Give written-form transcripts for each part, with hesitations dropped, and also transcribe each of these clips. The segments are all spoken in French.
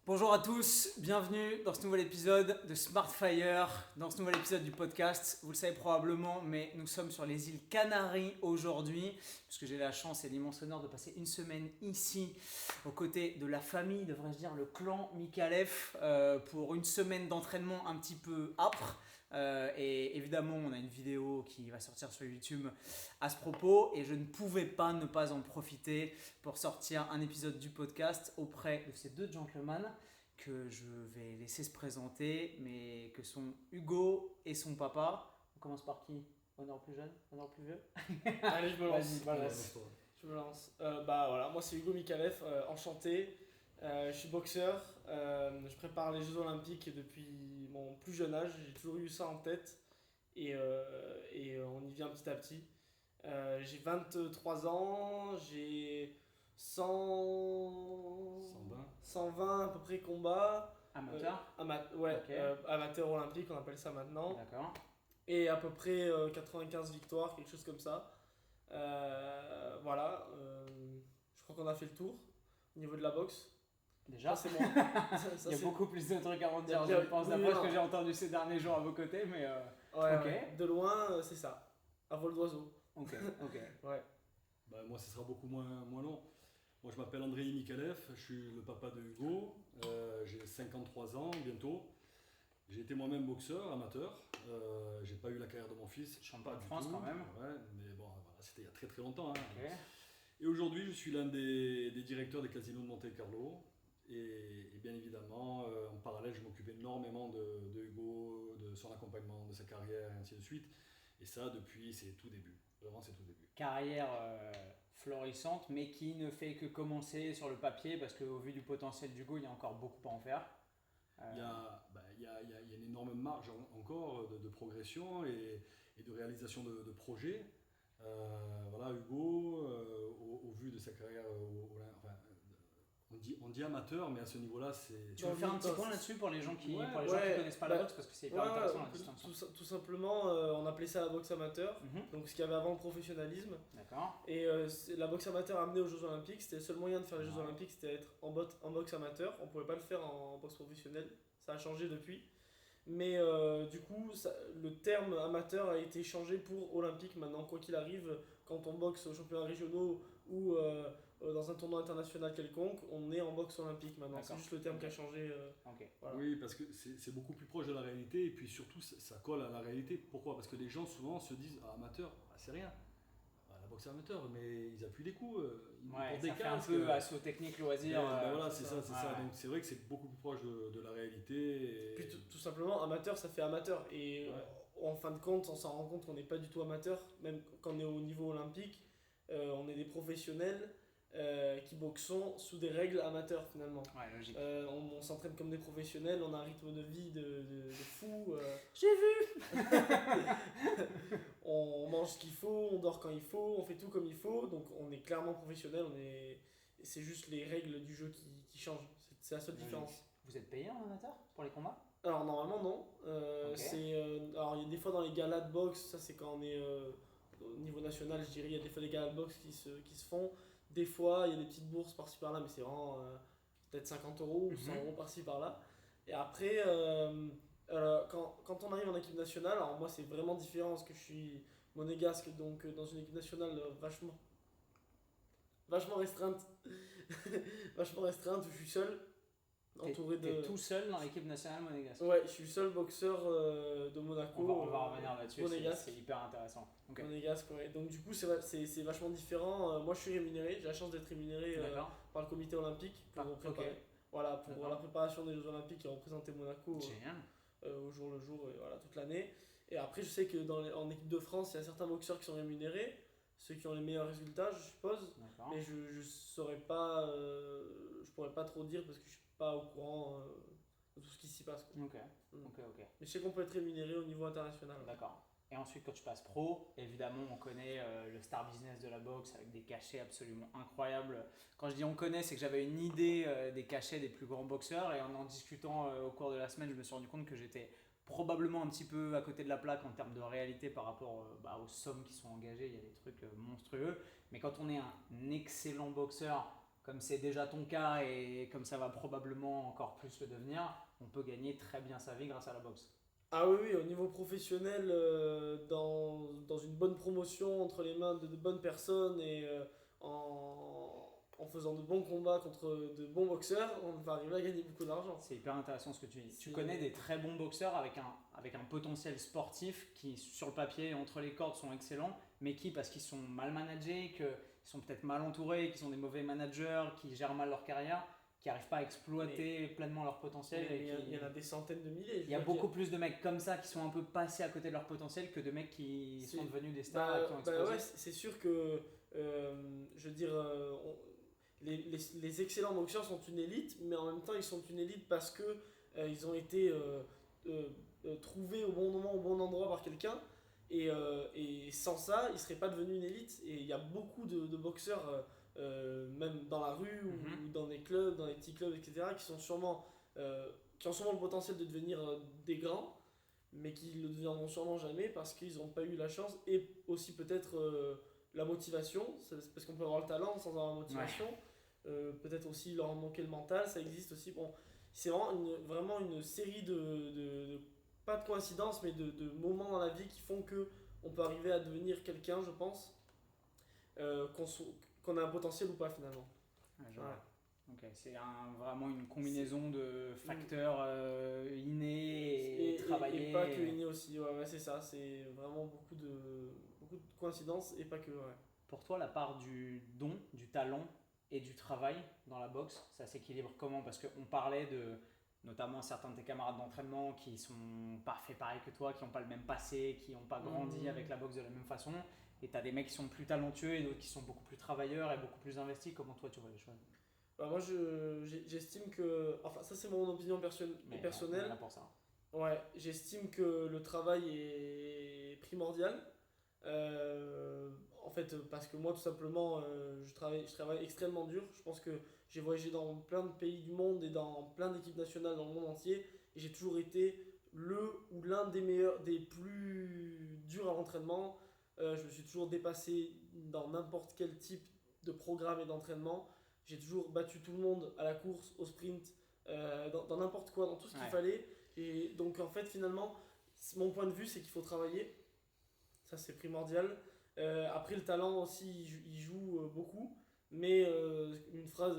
Bonjour à tous, bienvenue dans ce nouvel épisode de Smartfire, dans ce nouvel épisode du podcast. Vous le savez probablement, mais nous sommes sur les îles Canaries aujourd'hui, puisque j'ai la chance et l'immense honneur de passer une semaine ici, aux côtés de la famille, devrais-je dire le clan Mikalev, pour une semaine d'entraînement un petit peu âpre. Et évidemment, on a une vidéo qui va sortir sur YouTube à ce propos, et je ne pouvais pas ne pas en profiter pour sortir un épisode du podcast auprès de ces deux gentlemen que je vais laisser se présenter, mais que sont Hugo et son papa. On commence par qui? Honneur plus jeune, honneur plus vieux? Allez, je me lance. Vas-y, balance. Je me lance. Voilà, moi c'est Hugo Mikalev, enchanté. Je suis boxeur. Je prépare les Jeux Olympiques depuis mon plus jeune âge. J'ai toujours eu ça en tête et on y vient petit à petit. J'ai 23 ans, j'ai 120 à peu près combats. Amateur? Ouais, Ok. amateur olympique, on appelle ça maintenant. D'accord. Et à peu près 95 victoires, quelque chose comme ça. Voilà, je crois qu'on a fait le tour au niveau de la boxe. Déjà, Ça, c'est moi. il y a beaucoup plus de trucs à en dire, Il y a- je pense, oui, d'après ce non. que j'ai entendu ces derniers jours à vos côtés, mais Ouais, ok. ouais. De loin, c'est ça. À vol d'oiseau. Ok, ok. Ouais. Moi, ce sera beaucoup moins long. Moi, je m'appelle Andrei Mikalev, je suis le papa de Hugo, j'ai 53 ans bientôt. J'ai été moi-même boxeur, amateur. J'ai pas eu la carrière de mon fils. Champion Pas de du France tout. quand même. Ouais, mais bon, voilà, c'était il y a très très longtemps. Hein. Ok. Et aujourd'hui, je suis l'un des directeurs des casinos de Monte Carlo. Et bien évidemment, en parallèle, je m'occupe énormément de Hugo, de son accompagnement, de sa carrière, et ainsi de suite. Et ça, depuis ses tout débuts. Vraiment, c'est tout début. Carrière florissante, mais qui ne fait que commencer sur le papier, parce qu'au vu du potentiel d'Hugo, il y a encore beaucoup à en faire. Il y a une énorme marge encore de progression et de réalisation de projets. Voilà, Hugo, au vu de sa carrière, on dit amateur, mais à ce niveau-là, c'est. Tu veux faire un petit point là-dessus pour les gens qui Ouais, ne connaissent pas la boxe, parce que c'est hyper intéressant la distinction. Tout simplement, on appelait ça la boxe amateur. Donc ce qu'il y avait avant le professionnalisme. D'accord. Et la boxe amateur amenée aux Jeux Olympiques, c'était le seul moyen de faire les Jeux Olympiques, c'était être en boxe amateur. On pouvait pas le faire en boxe professionnelle. Ça a changé depuis. Mais du coup, le terme amateur a été changé pour olympique maintenant, quoi qu'il arrive, quand on boxe aux championnats régionaux ou dans un tournoi international quelconque, on est en boxe olympique maintenant. C'est D'accord. juste le terme qui a changé. Ok. Voilà. Oui, parce que c'est beaucoup plus proche de la réalité et puis surtout, ça colle à la réalité. Pourquoi? Parce que les gens souvent se disent amateur, c'est rien. La boxe amateur, mais ils appuient des coups, ils Ouais, portent des ça fait un casques. peu assaut technique loisir. Voilà, c'est ça. Ouais. Donc c'est vrai que c'est beaucoup plus proche de la réalité. Puis tout simplement, amateur, ça fait amateur. Et Ouais. en fin de compte, on s'en rend compte qu'on n'est pas du tout amateur, même quand on est au niveau olympique. On est des professionnels qui boxons sous des règles amateurs finalement. Ouais, logique. On s'entraîne comme des professionnels, on a un rythme de vie de fou. J'ai vu. On mange ce qu'il faut, on dort quand il faut, on fait tout comme il faut. Donc on est clairement professionnel, c'est juste les règles du jeu qui changent. C'est la seule différence. Vous êtes payé en amateur pour les combats? Alors normalement non. Ok. Alors il y a des fois dans les galas de boxe, ça c'est quand on est au niveau national, je dirais, il y a des fois des galas de boxe qui se font. Des fois il y a des petites bourses par-ci par-là, mais c'est vraiment peut-être 50 euros ou 100 euros par-ci par-là. Et après, quand on arrive en équipe nationale, alors moi c'est vraiment différent parce que je suis monégasque, donc dans une équipe nationale vachement restreinte. Vachement restreinte, où je suis seul. Entouré T'es tout seul dans l'équipe nationale monégasque. Ouais, je suis le seul boxeur de Monaco. On va revenir là-dessus, monégasque. c'est hyper intéressant. Okay. Monégasque, ouais. Donc du coup, c'est vachement différent. Moi, je suis rémunéré. J'ai la chance d'être rémunéré par le comité olympique pour préparer. Okay. Voilà, pour la préparation des Jeux Olympiques et représenter Monaco au jour le jour, et voilà, toute l'année. Et après, je sais que en équipe de France, il y a certains boxeurs qui sont rémunérés, ceux qui ont les meilleurs résultats, je suppose. Mais je saurais pas, je pourrais pas trop dire parce que je suis pas au courant de tout ce qui s'y passe. Quoi. Ok. Mais je sais qu'on peut être rémunéré au niveau international. D'accord. Et ensuite, quand tu passes pro, évidemment, on connaît le star business de la boxe avec des cachets absolument incroyables. Quand je dis on connaît, c'est que j'avais une idée des cachets des plus grands boxeurs et en discutant au cours de la semaine, je me suis rendu compte que j'étais probablement un petit peu à côté de la plaque en termes de réalité par rapport aux sommes qui sont engagées. Il y a des trucs monstrueux. Mais quand on est un excellent boxeur comme c'est déjà ton cas et comme ça va probablement encore plus le devenir, on peut gagner très bien sa vie grâce à la boxe. Ah oui, oui, au niveau professionnel, dans une bonne promotion entre les mains de bonnes personnes et en faisant de bons combats contre de bons boxeurs, on va arriver à gagner beaucoup d'argent. C'est hyper intéressant ce que tu dis. Tu C'est- connais des très bons boxeurs avec un potentiel sportif qui, sur le papier, entre les cordes, sont excellents, mais qui, parce qu'ils sont mal managés, qu'ils sont peut-être mal entourés, qu'ils sont des mauvais managers, qui gèrent mal leur carrière, qui n'arrivent pas à exploiter pleinement leur potentiel. Mais Et il y en a des centaines de milliers. il y a beaucoup plus de mecs comme ça qui sont un peu passés à côté de leur potentiel que de mecs qui C'est- sont devenus des stars et qui ont explosé. ouais, c'est sûr que, je veux dire, les excellents boxeurs sont une élite, mais en même temps, ils sont une élite parce que ils ont été trouvés au bon moment, au bon endroit par quelqu'un. Et sans ça, ils ne seraient pas devenus une élite. Et il y a beaucoup de boxeurs, même dans la rue ou dans des clubs, dans des petits clubs, etc., qui ont sûrement le potentiel de devenir des grands, mais qui ne le deviendront sûrement jamais parce qu'ils n'ont pas eu la chance et aussi peut-être la motivation, parce qu'on peut avoir le talent sans avoir la motivation. Peut-être aussi leur en manquer le mental, ça existe aussi. Bon, c'est vraiment une série pas de coïncidences, mais de moments dans la vie qui font que on peut arriver à devenir quelqu'un, je pense, qu'on a un potentiel ou pas finalement. Ouais, je Ouais. vois. Ok, c'est vraiment une combinaison de facteurs innés et travaillés. Et pas que inné aussi, ouais, c'est ça, c'est vraiment beaucoup de coïncidences et pas que, ouais. Pour toi, la part du don, du talent et du travail dans la boxe, ça s'équilibre comment? Parce qu'on parlait de notamment certains de tes camarades d'entraînement qui sont pas fait pareil que toi, qui n'ont pas le même passé, qui n'ont pas grandi avec la boxe de la même façon. Et tu as des mecs qui sont plus talentueux et d'autres qui sont beaucoup plus travailleurs et beaucoup plus investis. Comment toi tu vois les choses? Bah, moi, j'estime que, enfin, ça c'est mon opinion Mais on est personnelle. là pour ça. Ouais, j'estime que le travail est primordial. En fait, parce que moi, tout simplement, je travaille extrêmement dur. Je pense que j'ai voyagé dans plein de pays du monde et dans plein d'équipes nationales dans le monde entier. Et j'ai toujours été le ou l'un des meilleurs, des plus durs à l'entraînement. Je me suis toujours dépassé dans n'importe quel type de programme et d'entraînement. J'ai toujours battu tout le monde à la course, au sprint, dans n'importe quoi, dans tout ce qu'il Ouais. fallait. Et donc, en fait, finalement, mon point de vue, c'est qu'il faut travailler. Ça, c'est primordial. Après, le talent aussi, il joue beaucoup. Mais une phrase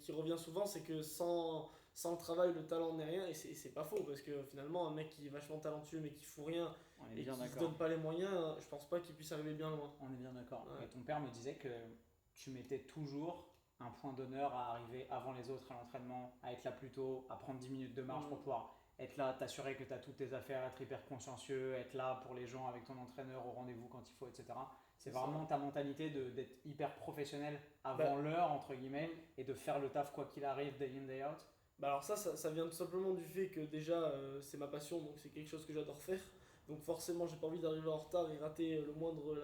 qui revient souvent, c'est que sans le travail, le talent n'est rien. Et c'est pas faux, parce que finalement, un mec qui est vachement talentueux, mais qui fout rien On est et qui bien se d'accord. donne pas les moyens, je pense pas qu'il puisse arriver bien loin. On est bien d'accord. Ouais. Et ton père me disait que tu mettais toujours un point d'honneur à arriver avant les autres à l'entraînement, à être là plus tôt, à prendre 10 minutes de marche pour pouvoir être là, t'assurer que tu as toutes tes affaires, être hyper consciencieux, être là pour les gens avec ton entraîneur au rendez-vous quand il faut, etc. C'est vraiment ta mentalité d'être hyper professionnel avant l'heure, entre guillemets, et de faire le taf quoi qu'il arrive, day in, day out. Bah alors ça vient tout simplement du fait que déjà c'est ma passion, donc c'est quelque chose que j'adore faire. Donc forcément j'ai pas envie d'arriver en retard et rater la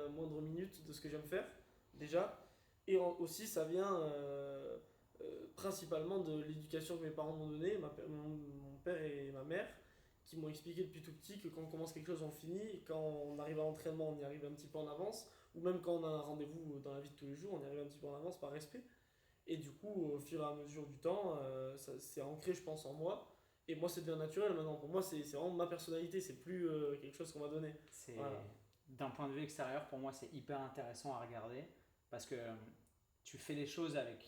moindre minute de ce que j'aime faire, déjà. Et aussi ça vient principalement de l'éducation que mes parents m'ont donnée, mon père et ma mère, qui m'ont expliqué depuis tout petit que quand on commence quelque chose on finit, et quand on arrive à l'entraînement on y arrive un petit peu en avance, ou même quand on a un rendez-vous dans la vie de tous les jours on y arrive un petit peu en avance par respect. Et du coup, au fur et à mesure du temps, ça c'est ancré, je pense, en moi. Et moi, c'est devenu naturel maintenant. Pour moi, c'est vraiment ma personnalité, c'est plus quelque chose qu'on m'a donné. C'est Voilà. d'un point de vue extérieur, pour moi, c'est hyper intéressant à regarder parce que tu fais les choses avec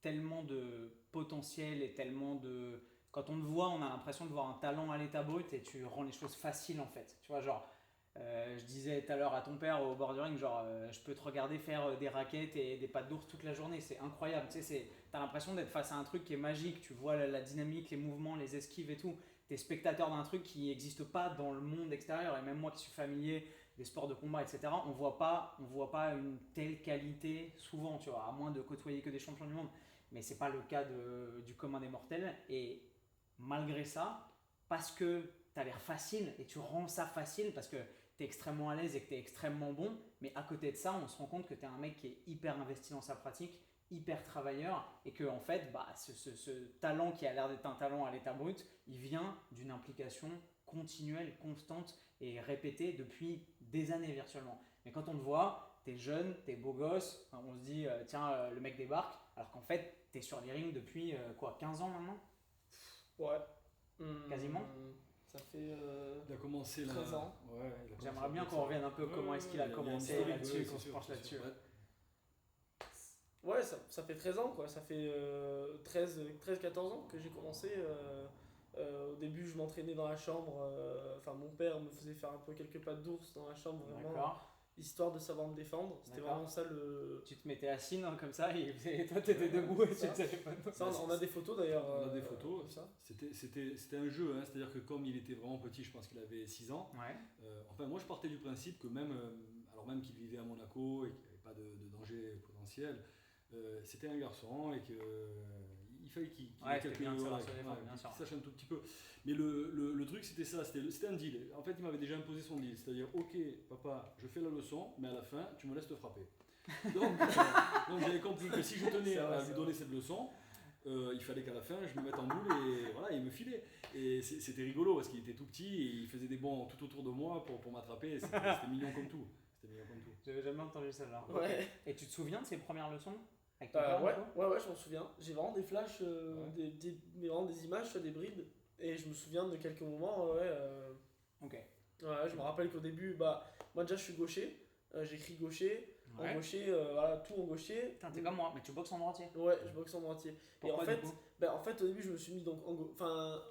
tellement de potentiel et tellement de. Quand on te voit, on a l'impression de voir un talent à l'état brut et tu rends les choses faciles en fait. Tu vois, genre, je disais tout à l'heure à ton père au bord du ring, genre, je peux te regarder faire des raquettes et des pattes d'ours toute la journée, c'est incroyable. Tu sais, t'as l'impression d'être face à un truc qui est magique. Tu vois la dynamique, les mouvements, les esquives et tout. T'es spectateur d'un truc qui n'existe pas dans le monde extérieur. Et même moi qui suis familier des sports de combat, etc., on voit pas une telle qualité souvent, tu vois, à moins de côtoyer que des champions du monde. Mais c'est pas le cas du commun des mortels. Et malgré ça, parce que tu as l'air facile et tu rends ça facile parce que tu es extrêmement à l'aise et que tu es extrêmement bon, mais à côté de ça, on se rend compte que tu es un mec qui est hyper investi dans sa pratique, hyper travailleur et que en fait, ce talent qui a l'air d'être un talent à l'état brut, il vient d'une implication continuelle, constante et répétée depuis des années virtuellement. Mais quand on te voit, tu es jeune, tu es beau gosse, on se dit tiens, le mec débarque. alors qu'en fait, tu es sur les rings depuis 15 ans maintenant? Ouais. Quasiment. Ça fait Il a commencé là. 13 ans. Ouais, J'aimerais bien qu'on revienne un peu comment est-ce qu'il a commencé là-dessus, qu'on se penche là-dessus. Ouais, ça fait 13 ans quoi, ça fait 13-14 ans que j'ai commencé. Au début, je m'entraînais dans la chambre, enfin mon père me faisait faire un peu quelques pas d'ours dans la chambre, vraiment, D'accord. histoire de savoir me défendre. C'était D'accord. vraiment ça le. Tu te mettais assis non, comme ça et toi t'étais debout et tu ça. faisais pas de... Ça, on a des photos d'ailleurs. On a des photos. Comme ça. C'était un jeu, hein, c'est-à-dire que comme il était vraiment petit, je pense qu'il avait 6 ans. Ouais. Enfin, moi je partais du principe que même, alors même qu'il vivait à Monaco et qu'il n'y avait pas de danger potentiel, c'était un garçon et qu'il fallait qu'il Ouais, ait c'était bien de savoir voilà, se défendre, qu'il bien sûr. sache un tout petit peu. Mais le truc c'était ça, c'était un deal. En fait, il m'avait déjà imposé son deal, c'est-à-dire ok papa, je fais la leçon, mais à la fin tu me laisses te frapper. Donc j'avais compris que si je tenais à lui donner cette leçon, il fallait qu'à la fin je me mette en boule et voilà, il me filait. Et c'était rigolo parce qu'il était tout petit et il faisait des bonds tout autour de moi pour m'attraper. Et c'était mignon comme tout. C'était mignon comme tout. J'avais jamais entendu celle-là. Ouais. Et tu te souviens de ces premières leçons avec ton père, Ouais, du coup ouais, je m'en souviens. J'ai vraiment des flashs, Ouais. mais vraiment des images, des brides. Et je me souviens de quelques moments, ouais. Ok. Ouais, je me rappelle qu'au début, moi déjà je suis gaucher, j'écris gaucher, Ouais. en gaucher, voilà, tout en gaucher. Putain, t'es comme moi, mais tu boxes en droitier. Ouais, je boxe en droitier. Pourquoi, et en fait, du coup en fait, au début, je me suis mis donc enfin,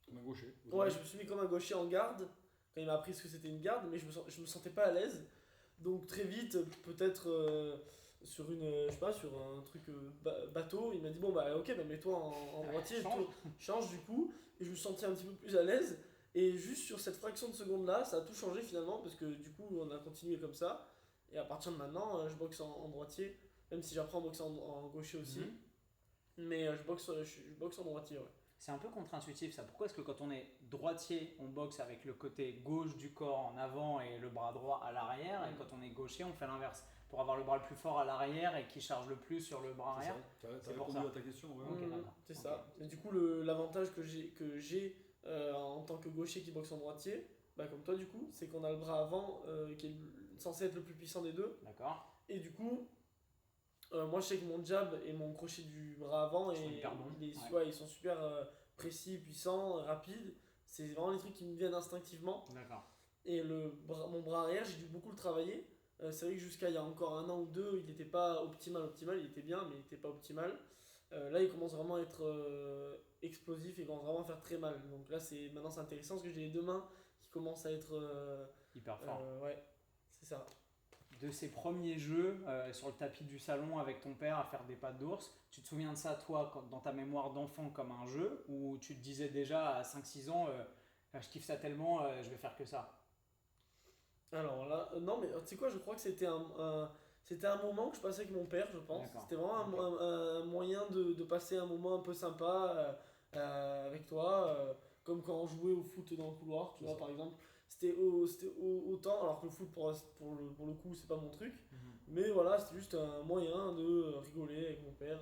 Comme un gaucher. ouais, je me suis mis comme un gaucher en garde quand il m'a appris ce que c'était une garde, mais je me sentais pas à l'aise. Donc très vite, peut-être sur je sais pas, sur un truc bateau, il m'a dit bon bah ok, bah mets-toi en droitier, change. change du coup, et je me sentais un petit peu plus à l'aise. Et juste sur cette fraction de seconde là, ça a tout changé finalement parce que du coup on a continué comme ça. Et à partir de maintenant, je boxe en droitier, même si j'apprends à boxer en gaucher aussi. Mhm. Mais je boxe en droitier, ouais. C'est un peu contre-intuitif ça. Pourquoi est-ce que quand on est droitier, on boxe avec le côté gauche du corps en avant et le bras droit à l'arrière, et quand on est gaucher, on fait l'inverse pour avoir le bras le plus fort à l'arrière et qui charge le plus sur le bras arrière? T'as C'est pour répondu ça. à ta question, ouais. Ok, Mhm, d'accord. c'est Ok. ça. Et du coup, l'avantage que j'ai en tant que gaucher qui boxe en droitier, comme toi du coup, c'est qu'on a le bras avant qui est censé être le plus puissant des deux. D'accord. Et du coup, moi je sais que mon jab et mon crochet du bras avant, Ils sont hyper bons. ils sont super précis, puissants, rapides. C'est vraiment les trucs qui me viennent instinctivement. D'accord. Et mon bras arrière, j'ai dû beaucoup le travailler. C'est vrai que jusqu'à il y a encore un an ou deux, il n'était pas optimal. Il était bien, mais il n'était pas optimal. Là, il commence vraiment à être explosif et il commence vraiment à faire très mal. Donc là, maintenant c'est intéressant parce que j'ai les deux mains qui commencent à être. Hyper fort. Ouais, c'est ça. De ces premiers jeux sur le tapis du salon avec ton père à faire des pattes d'ours, tu te souviens de ça toi dans ta mémoire d'enfant comme un jeu, ou tu te disais déjà à 5-6 ans je kiffe ça tellement, je vais faire que ça? Alors là, non, mais tu sais quoi, je crois que c'était un moment que je passais avec mon père, je pense. D'accord. C'était vraiment Ok. un moyen de passer un moment un peu sympa avec toi, comme quand on jouait au foot dans le couloir, tu C'est vois, ça. par exemple. C'était autant, alors que le foot, pour le coup, c'est pas mon truc. Mais voilà, c'était juste un moyen de rigoler avec mon père.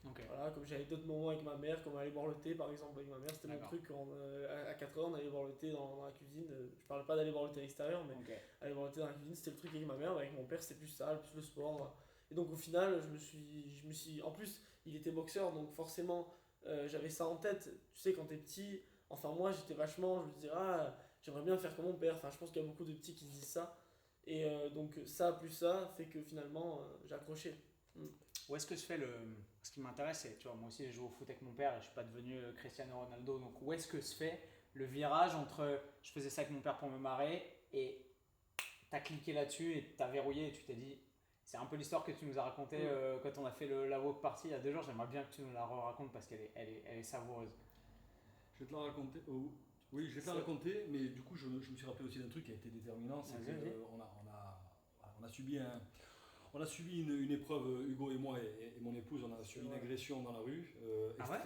Ok. Voilà, comme j'avais d'autres moments avec ma mère, comme aller boire le thé par exemple avec ma mère, c'était mon D'accord. truc. À 4h, on allait boire le thé dans la cuisine. Je parle pas d'aller boire le thé à l'extérieur, mais Ok. aller boire le thé dans la cuisine, c'était le truc avec ma mère. Avec mon père, c'était plus ça, plus le sport. Et donc au final, je me suis. En plus, il était boxeur, donc forcément, j'avais ça en tête. Tu sais, quand t'es petit, enfin moi, j'étais vachement. Je me disais, ah, j'aimerais bien faire comme mon père. Enfin, je pense qu'il y a beaucoup de petits qui se disent ça. Et donc ça, plus ça, fait que finalement, j'ai accroché. Où est-ce que se fait le. Ce qui m'intéresse, c'est, tu vois, moi aussi j'ai joué au foot avec mon père et je suis pas devenu Cristiano Ronaldo, donc où est-ce que se fait le virage entre je faisais ça avec mon père pour me marrer et t'as cliqué là-dessus et t'as verrouillé et tu t'es dit. C'est un peu l'histoire que tu nous as racontée quand on a fait la walk party il y a 2 jours. J'aimerais bien que tu nous la racontes parce qu'elle est savoureuse. Je vais te la raconter. Oui, je vais te la raconter, mais du coup, je me suis rappelé aussi d'un truc qui a été déterminant. C'est Vas-y. qu'on a subi une épreuve, Hugo et moi et mon épouse, on a subi une agression dans la rue,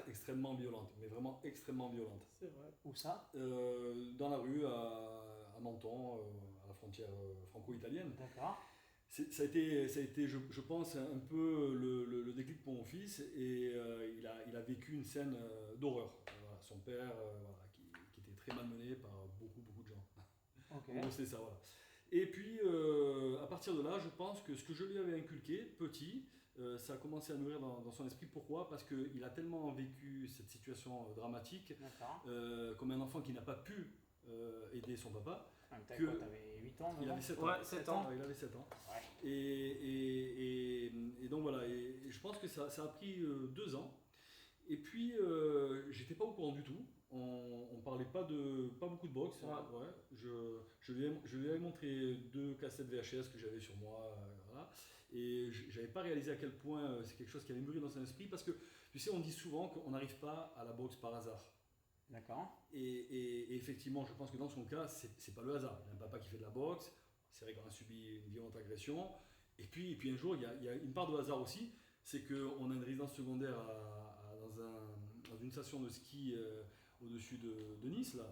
extrêmement violente, mais vraiment extrêmement violente. C'est vrai. Où ça? Dans la rue, à Menton, à la frontière franco-italienne. D'accord. Ça a été, je pense, un peu le déclic pour mon fils, et il a vécu une scène d'horreur. Voilà, son père, qui était très malmené par beaucoup de gens. Ok. En gros, c'était ça, voilà. Et puis, à partir de là, je pense que ce que je lui avais inculqué, petit, ça a commencé à mûrir dans son esprit. Pourquoi? Parce qu'il a tellement vécu cette situation dramatique, D'accord. comme un enfant qui n'a pas pu aider son papa. Tu avais 8 ans, Il avait 7 ans. Ouais, 7 ans. Il avait 7 ans. Ouais. Et donc voilà, et je pense que ça a pris 2 ans. Et puis, j'étais pas au courant du tout. On parlait pas beaucoup de boxe. Ouais. Ouais. Je lui avais montré 2 cassettes VHS que j'avais sur moi. Voilà. Et j'avais pas réalisé à quel point c'est quelque chose qui avait mûri dans son esprit. Parce que, tu sais, on dit souvent qu'on n'arrive pas à la boxe par hasard. D'accord. Et effectivement, je pense que dans son cas, c'est pas le hasard. Il a un papa qui fait de la boxe. C'est vrai qu'on a subi une violente agression. Et puis un jour, il y a une part de hasard aussi. C'est qu'on a une résidence secondaire dans une station de ski au-dessus de Nice, là,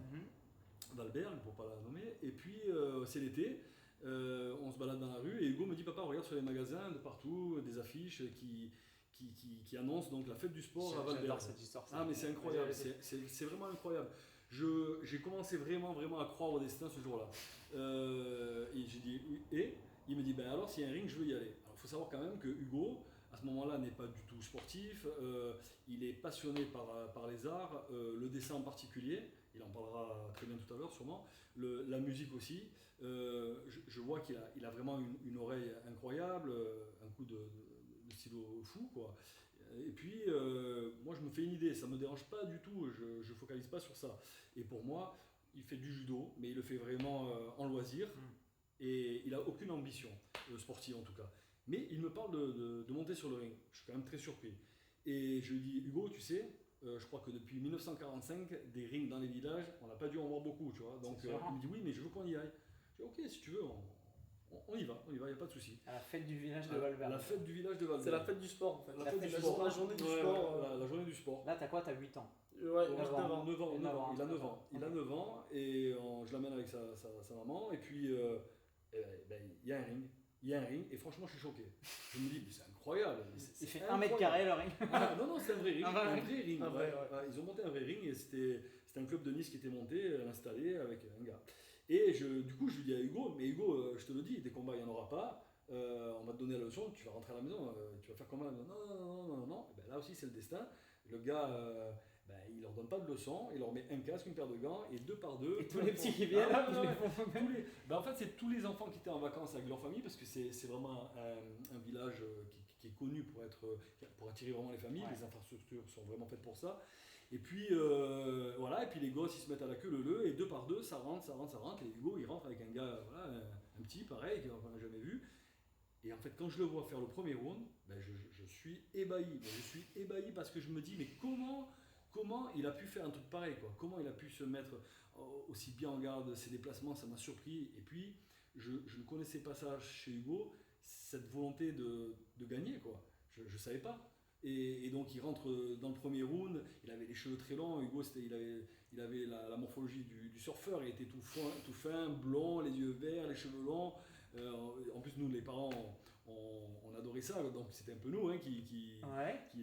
d'Albergue, pour ne pas la nommer. Et puis, c'est l'été, on se balade dans la rue et Hugo me dit: papa, regarde sur les magasins de partout, des affiches qui annoncent donc la fête du sport à Valberg. J'adore cette histoire. Ah, mais c'est incroyable, c'est vraiment incroyable. J'ai commencé vraiment à croire au destin ce jour-là. Et j'ai dit: et il me dit: ben alors, s'il y a un ring, je veux y aller. Alors, il faut savoir quand même que Hugo, à ce moment-là, n'est pas du tout sportif. Il est passionné par les arts, le dessin en particulier. Il en parlera très bien tout à l'heure, sûrement. La musique aussi. Je vois qu'il a vraiment une oreille incroyable, un coup de stylo fou, quoi. Et puis, moi, je me fais une idée. Ça ne me dérange pas du tout. Je ne focalise pas sur ça. Et pour moi, il fait du judo, mais il le fait vraiment en loisir. Et il n'a aucune ambition sportive, en tout cas. Mais il me parle de monter sur le ring. Je suis quand même très surpris. Et je lui dis: Hugo, tu sais, je crois que depuis 1945, des rings dans les villages, on n'a pas dû en voir beaucoup, tu vois. Donc il me dit: oui, mais je veux qu'on y aille. Je dis: ok, si tu veux, on y va, il n'y a pas de souci. À la fête du village de Valberg. La fête du village de Valberg. C'est la fête du sport en fait. La fête du sport. La journée du sport. La journée du sport. Là, t'as quoi? T'as 8 ans. Ouais, 9 ans. 9 ans. Il a 9 ans. Ok. Il a 9 ans et je l'amène avec sa maman. Et puis, il y a un ring. Il y a un ring et franchement, je suis choqué. Je me dis: mais c'est incroyable. Il fait 1 mètre carré le ring. Ah, non, c'est un vrai ring. Un vrai ring. Un vrai, Ouais. Ils ont monté un vrai ring et c'était un club de Nice qui était monté, installé avec un gars. Et du coup, je lui dis à Hugo: mais Hugo, je te le dis, des combats, il n'y en aura pas. On va te donner la leçon, tu vas rentrer à la maison, tu vas faire comment? Non. Et ben, là aussi, c'est le destin. Le gars, il leur donne pas de leçon, il leur met un casque, une paire de gants et 2 par 2. Et tous les petits qui viennent, En fait, c'est tous les enfants qui étaient en vacances avec leur famille, parce que c'est vraiment un village qui est connu pour attirer vraiment les familles. Les infrastructures sont vraiment faites pour ça. Et puis voilà, et puis les gosses ils se mettent à la queue leu et 2 par 2 ça rentre. Et Hugo il rentre avec un gars, voilà, un petit pareil qu'on n'a jamais vu. Et en fait, quand je le vois faire le premier round, je suis ébahi. Je suis ébahi parce que je me dis: mais comment il a pu faire un truc pareil, quoi? Comment il a pu se mettre aussi bien en garde, ses déplacements, ça m'a surpris. Et puis, je ne connaissais pas ça chez Hugo, cette volonté de gagner, quoi. Je ne savais pas. Et donc, il rentre dans le premier round, il avait les cheveux très longs. Hugo, il avait la morphologie du surfeur, il était tout fin, blond, les yeux verts, les cheveux longs. En plus, nous, les parents, on adorait ça, donc c'était un peu nous qui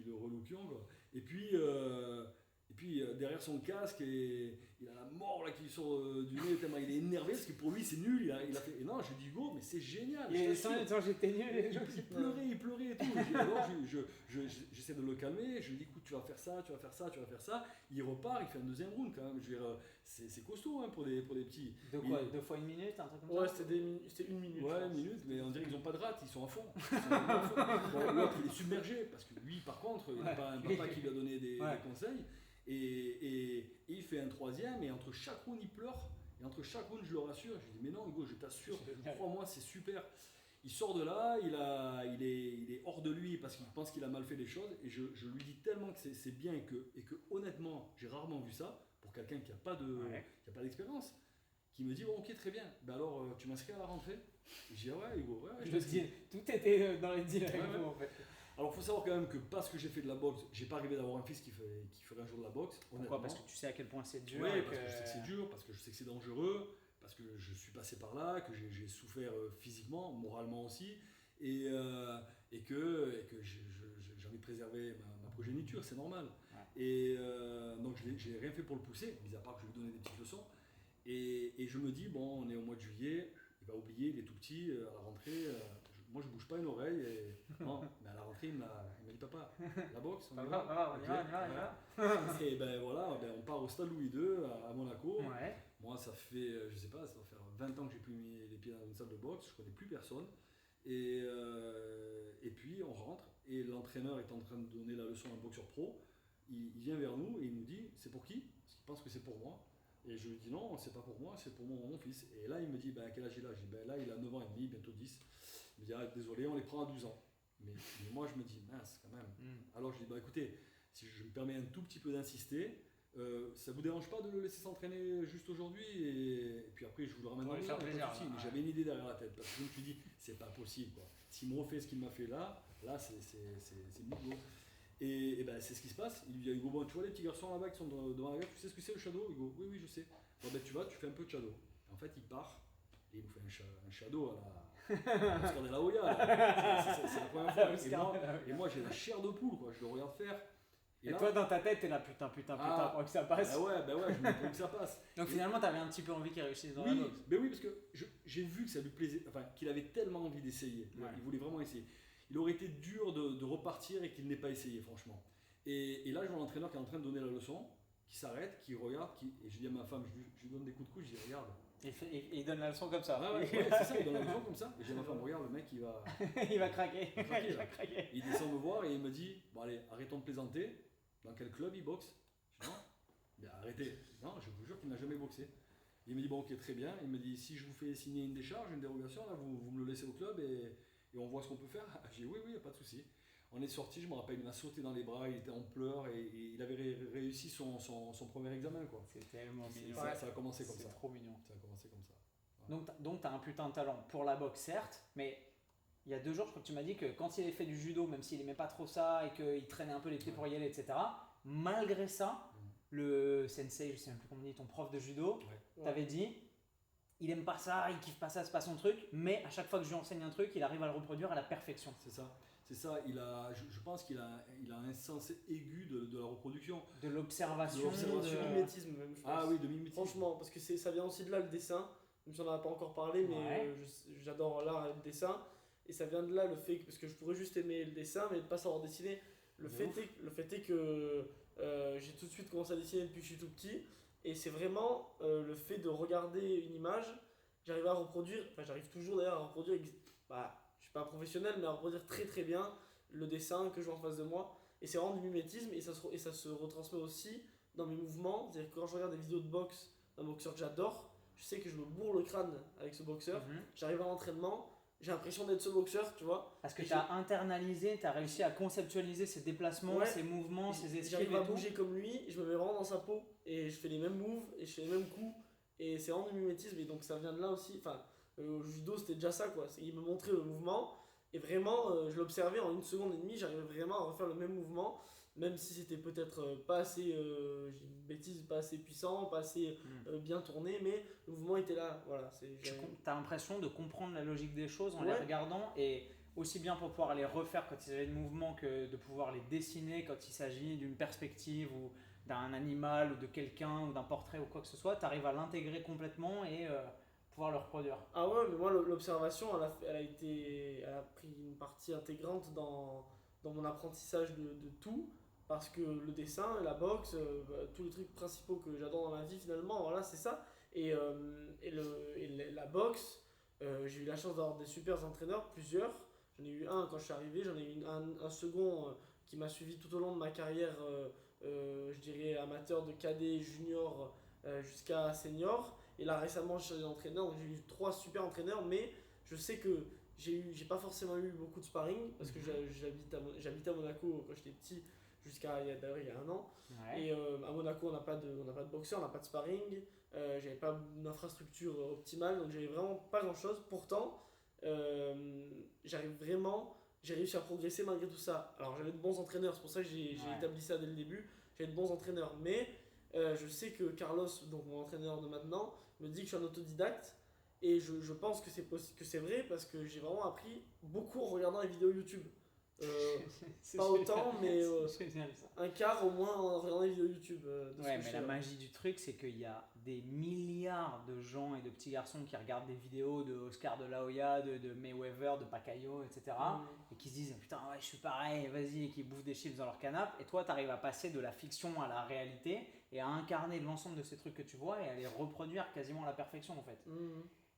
le relookions, quoi. Et puis, derrière son casque, il a la mort là, qui sort du nez tellement il est énervé parce que pour lui c'est nul. Il a fait. Et non, je dis: Hugo, mais c'est génial. J'étais nul. Il pleurait et tout. Alors j'essaie de le calmer. Je lui dis: écoute, tu vas faire ça. Il repart, il fait un deuxième round quand même. Je veux dire, c'est costaud, hein, pour des petits. De quoi? 2 fois 1 minute, un truc comme ça? Ouais, c'était 1 minute. Ouais, 1 minute, mais on dirait qu'ils n'ont pas de rate, ils sont à fond. Bon, l'autre il est submergé parce que lui, par contre, il n'a pas un papa qui lui a donné des conseils. Et il fait un troisième, et entre chaque round il pleure, et entre chaque round je le rassure, je lui dis: mais non Hugo, je t'assure, crois-moi, c'est super. Il sort de là, il est hors de lui parce qu'il pense qu'il a mal fait les choses, et je lui dis tellement que c'est bien, et que honnêtement j'ai rarement vu ça pour quelqu'un qui n'a pas d'expérience, qui me dit: bon, ok, très bien, alors tu m'inscris à la rentrée? Et je dis: ah ouais Hugo, ouais, tout était dans les deals avec vous, en fait. Alors, il faut savoir quand même que parce que j'ai fait de la boxe, j'ai pas arrivé d'avoir un fils qui ferait un jour de la boxe. Pourquoi? Parce que tu sais à quel point c'est dur. Oui, parce que je sais que c'est dur, parce que je sais que c'est dangereux, parce que je suis passé par là, que j'ai souffert physiquement, moralement aussi, et que j'ai envie de préserver ma progéniture, c'est normal. Ouais. Et donc, j'ai rien fait pour le pousser, mis à part que je lui donnais des petites leçons. Et je me dis: bon, on est au mois de juillet, il va oublier, il est tout petit, à la rentrée. moi je bouge pas une oreille et non, mais à la rentrée il m'a dit papa, la boxe, on y On y va. va, on y va. Et ben voilà, on part au stade Louis II à Monaco. Ouais. Moi ça fait, je sais pas, ça va faire 20 ans que j'ai plus mis les pieds dans une salle de boxe, je connais plus personne. Et puis on rentre et l'entraîneur est en train de donner la leçon à un boxeur pro. Il vient vers nous et il nous dit c'est pour qui? Parce qu'il pense que c'est pour moi. Et je lui dis non, c'est pas pour moi, c'est pour mon fils. Et là il me dit ben, quel âge il a? Je dis ben, là il a 9 ans et demi, bientôt 10. Il me dit ah, désolé, on les prend à 12 ans. Mais moi je me dis mince quand même. Alors je dis bah écoutez, si je me permets un tout petit peu d'insister, ça vous dérange pas de le laisser s'entraîner juste aujourd'hui et puis après je vous le ramène dans le faire plaisir. Mais j'avais une idée derrière la tête parce que je me suis dit c'est pas possible quoi. S'il me refait ce qu'il m'a fait là c'est bigot. Et ben c'est ce qui se passe. Il y a Hugo, bon, tu vois les petits garçons là-bas qui sont devant la gare, tu sais ce que c'est le shadow Hugo? Oui je sais. Bon ben tu vas, tu fais un peu de shadow. Et en fait il part et il nous fait un shadow à la Oscar de la Hoya. C'est la première fois. Et moi j'ai la chair de poule quoi, je le regarde faire. Et là, toi dans ta tête t'es là putain pour que ça passe. Bah ouais, je me dis que ça passe. Donc finalement t'avais un petit peu envie qu'il réussisse dans oui, la boxe. Mais oui, parce que j'ai vu que ça lui plaisait, enfin qu'il avait tellement envie d'essayer. Ouais. Il voulait vraiment essayer. Il aurait été dur de repartir et qu'il n'ait pas essayé franchement. Et là je vois l'entraîneur qui est en train de donner la leçon, qui s'arrête, qui regarde, et je dis à ma femme, je lui donne des coups de coude, je dis regarde. Et il donne la leçon comme ça. Ouais, c'est ça, il donne la leçon comme ça. Et je dis à ma femme, regarde le mec il va il va craquer. Il va craquer. Il descend me voir et il me dit, bon allez, arrêtons de plaisanter. Dans quel club il boxe? Je dis non, mais arrêtez. Non, je vous jure qu'il n'a jamais boxé. Il me dit bon ok très bien. Il me dit si je vous fais signer une décharge, une dérogation, là vous me le laissez au club et on voit ce qu'on peut faire. J'ai dit oui, pas de souci. On est sorti, je me rappelle, il m'a sauté dans les bras, il était en pleurs et il avait réussi son premier examen quoi. C'est tellement mignon. Ça a commencé comme ça. C'est trop mignon. Ça a commencé comme ça. Voilà. Donc tu as un putain de talent pour la boxe certes, mais il y a 2 jours, je crois que tu m'as dit que quand il avait fait du judo, même s'il aimait pas trop ça et qu'il traînait un peu les pieds pour y aller, etc., malgré ça, le sensei, je sais même plus comment on dit, ton prof de judo, t'avait dit, il aime pas ça, il kiffe pas ça, c'est pas son truc, mais à chaque fois que je lui enseigne un truc, il arrive à le reproduire à la perfection. C'est ça. Je pense qu'il a un sens aigu de la reproduction. De l'observation. Du mimétisme même, je pense. Ah oui, de mimétisme. Franchement, parce que ça vient aussi de là le dessin, même si on n'en a pas encore parlé, mais j'adore l'art et le dessin. Et ça vient de là le fait que, parce que je pourrais juste aimer le dessin, mais ne pas savoir dessiner. Le fait est que j'ai tout de suite commencé à dessiner depuis que je suis tout petit. Et c'est vraiment le fait de regarder une image, j'arrive à reproduire, enfin j'arrive toujours d'ailleurs à reproduire, je suis pas un professionnel, mais à reproduire très très bien le dessin que je vois en face de moi. Et c'est vraiment du mimétisme et ça se retransmet aussi dans mes mouvements. C'est-à-dire que quand je regarde des vidéos de boxe d'un boxeur que j'adore, je sais que je me bourre le crâne avec ce boxeur. J'arrive à l'entraînement, j'ai l'impression d'être ce boxeur, tu vois. Parce que tu as internalisé, tu as réussi à conceptualiser ses déplacements, ses mouvements, ses esquives. J'arrive à bouger comme lui, je me mets vraiment dans sa peau et je fais les mêmes moves et je fais les mêmes coups. Et c'est vraiment du mimétisme et donc ça vient de là aussi. Enfin, au judo c'était déjà ça quoi. Il me montrait le mouvement et vraiment je l'observais en 1 seconde et demie, j'arrivais vraiment à refaire le même mouvement. Même si c'était peut-être pas assez, j'ai une bêtise, pas assez puissant, pas assez bien tourné, mais le mouvement était là. Voilà, tu as l'impression de comprendre la logique des choses en les regardant et aussi bien pour pouvoir les refaire quand ils avaient le mouvement que de pouvoir les dessiner quand il s'agit d'une perspective ou d'un animal ou de quelqu'un ou d'un portrait ou quoi que ce soit. Tu arrives à l'intégrer complètement et pouvoir le reproduire. Ah ouais, mais moi l'observation, elle a pris une partie intégrante dans mon apprentissage de tout. Parce que le dessin, la boxe, tous les trucs principaux que j'adore dans la vie finalement, voilà c'est ça. Et la boxe, j'ai eu la chance d'avoir des super entraîneurs, plusieurs. J'en ai eu un quand je suis arrivé, j'en ai eu un second qui m'a suivi tout au long de ma carrière, je dirais amateur de cadet, junior jusqu'à senior. Et là récemment je suis entraîneur, donc j'ai eu 3 super entraîneurs, mais je sais que j'ai pas forcément eu beaucoup de sparring parce que j'habitais à Monaco quand j'étais petit. Jusqu'à il y a 1 an. Et à Monaco, on n'a pas de boxeur, on n'a pas de sparring. J'avais pas une infrastructure optimale, donc j'avais vraiment pas grand chose. Pourtant, j'ai réussi à progresser malgré tout ça. Alors j'avais de bons entraîneurs, c'est pour ça que j'ai établi ça dès le début. J'avais de bons entraîneurs, mais je sais que Carlos, donc mon entraîneur de maintenant, me dit que je suis un autodidacte. Et je pense que c'est vrai parce que j'ai vraiment appris beaucoup en regardant les vidéos YouTube. C'est Pas autant, mais c'est génial ça. un quart au moins en regardant les vidéos YouTube. De ce Ouais, que je mais sais. la magie du truc, c'est qu'il y a des milliards de gens et de petits garçons qui regardent des vidéos de Oscar de la Hoya, de Mayweather, de Pacquiao, etc. Et qui se disent putain, ouais, je suis pareil, vas-y, et qui bouffent des chips dans leur canapé. Et toi, tu arrives à passer de la fiction à la réalité et à incarner l'ensemble de ces trucs que tu vois et à les reproduire quasiment à la perfection en fait.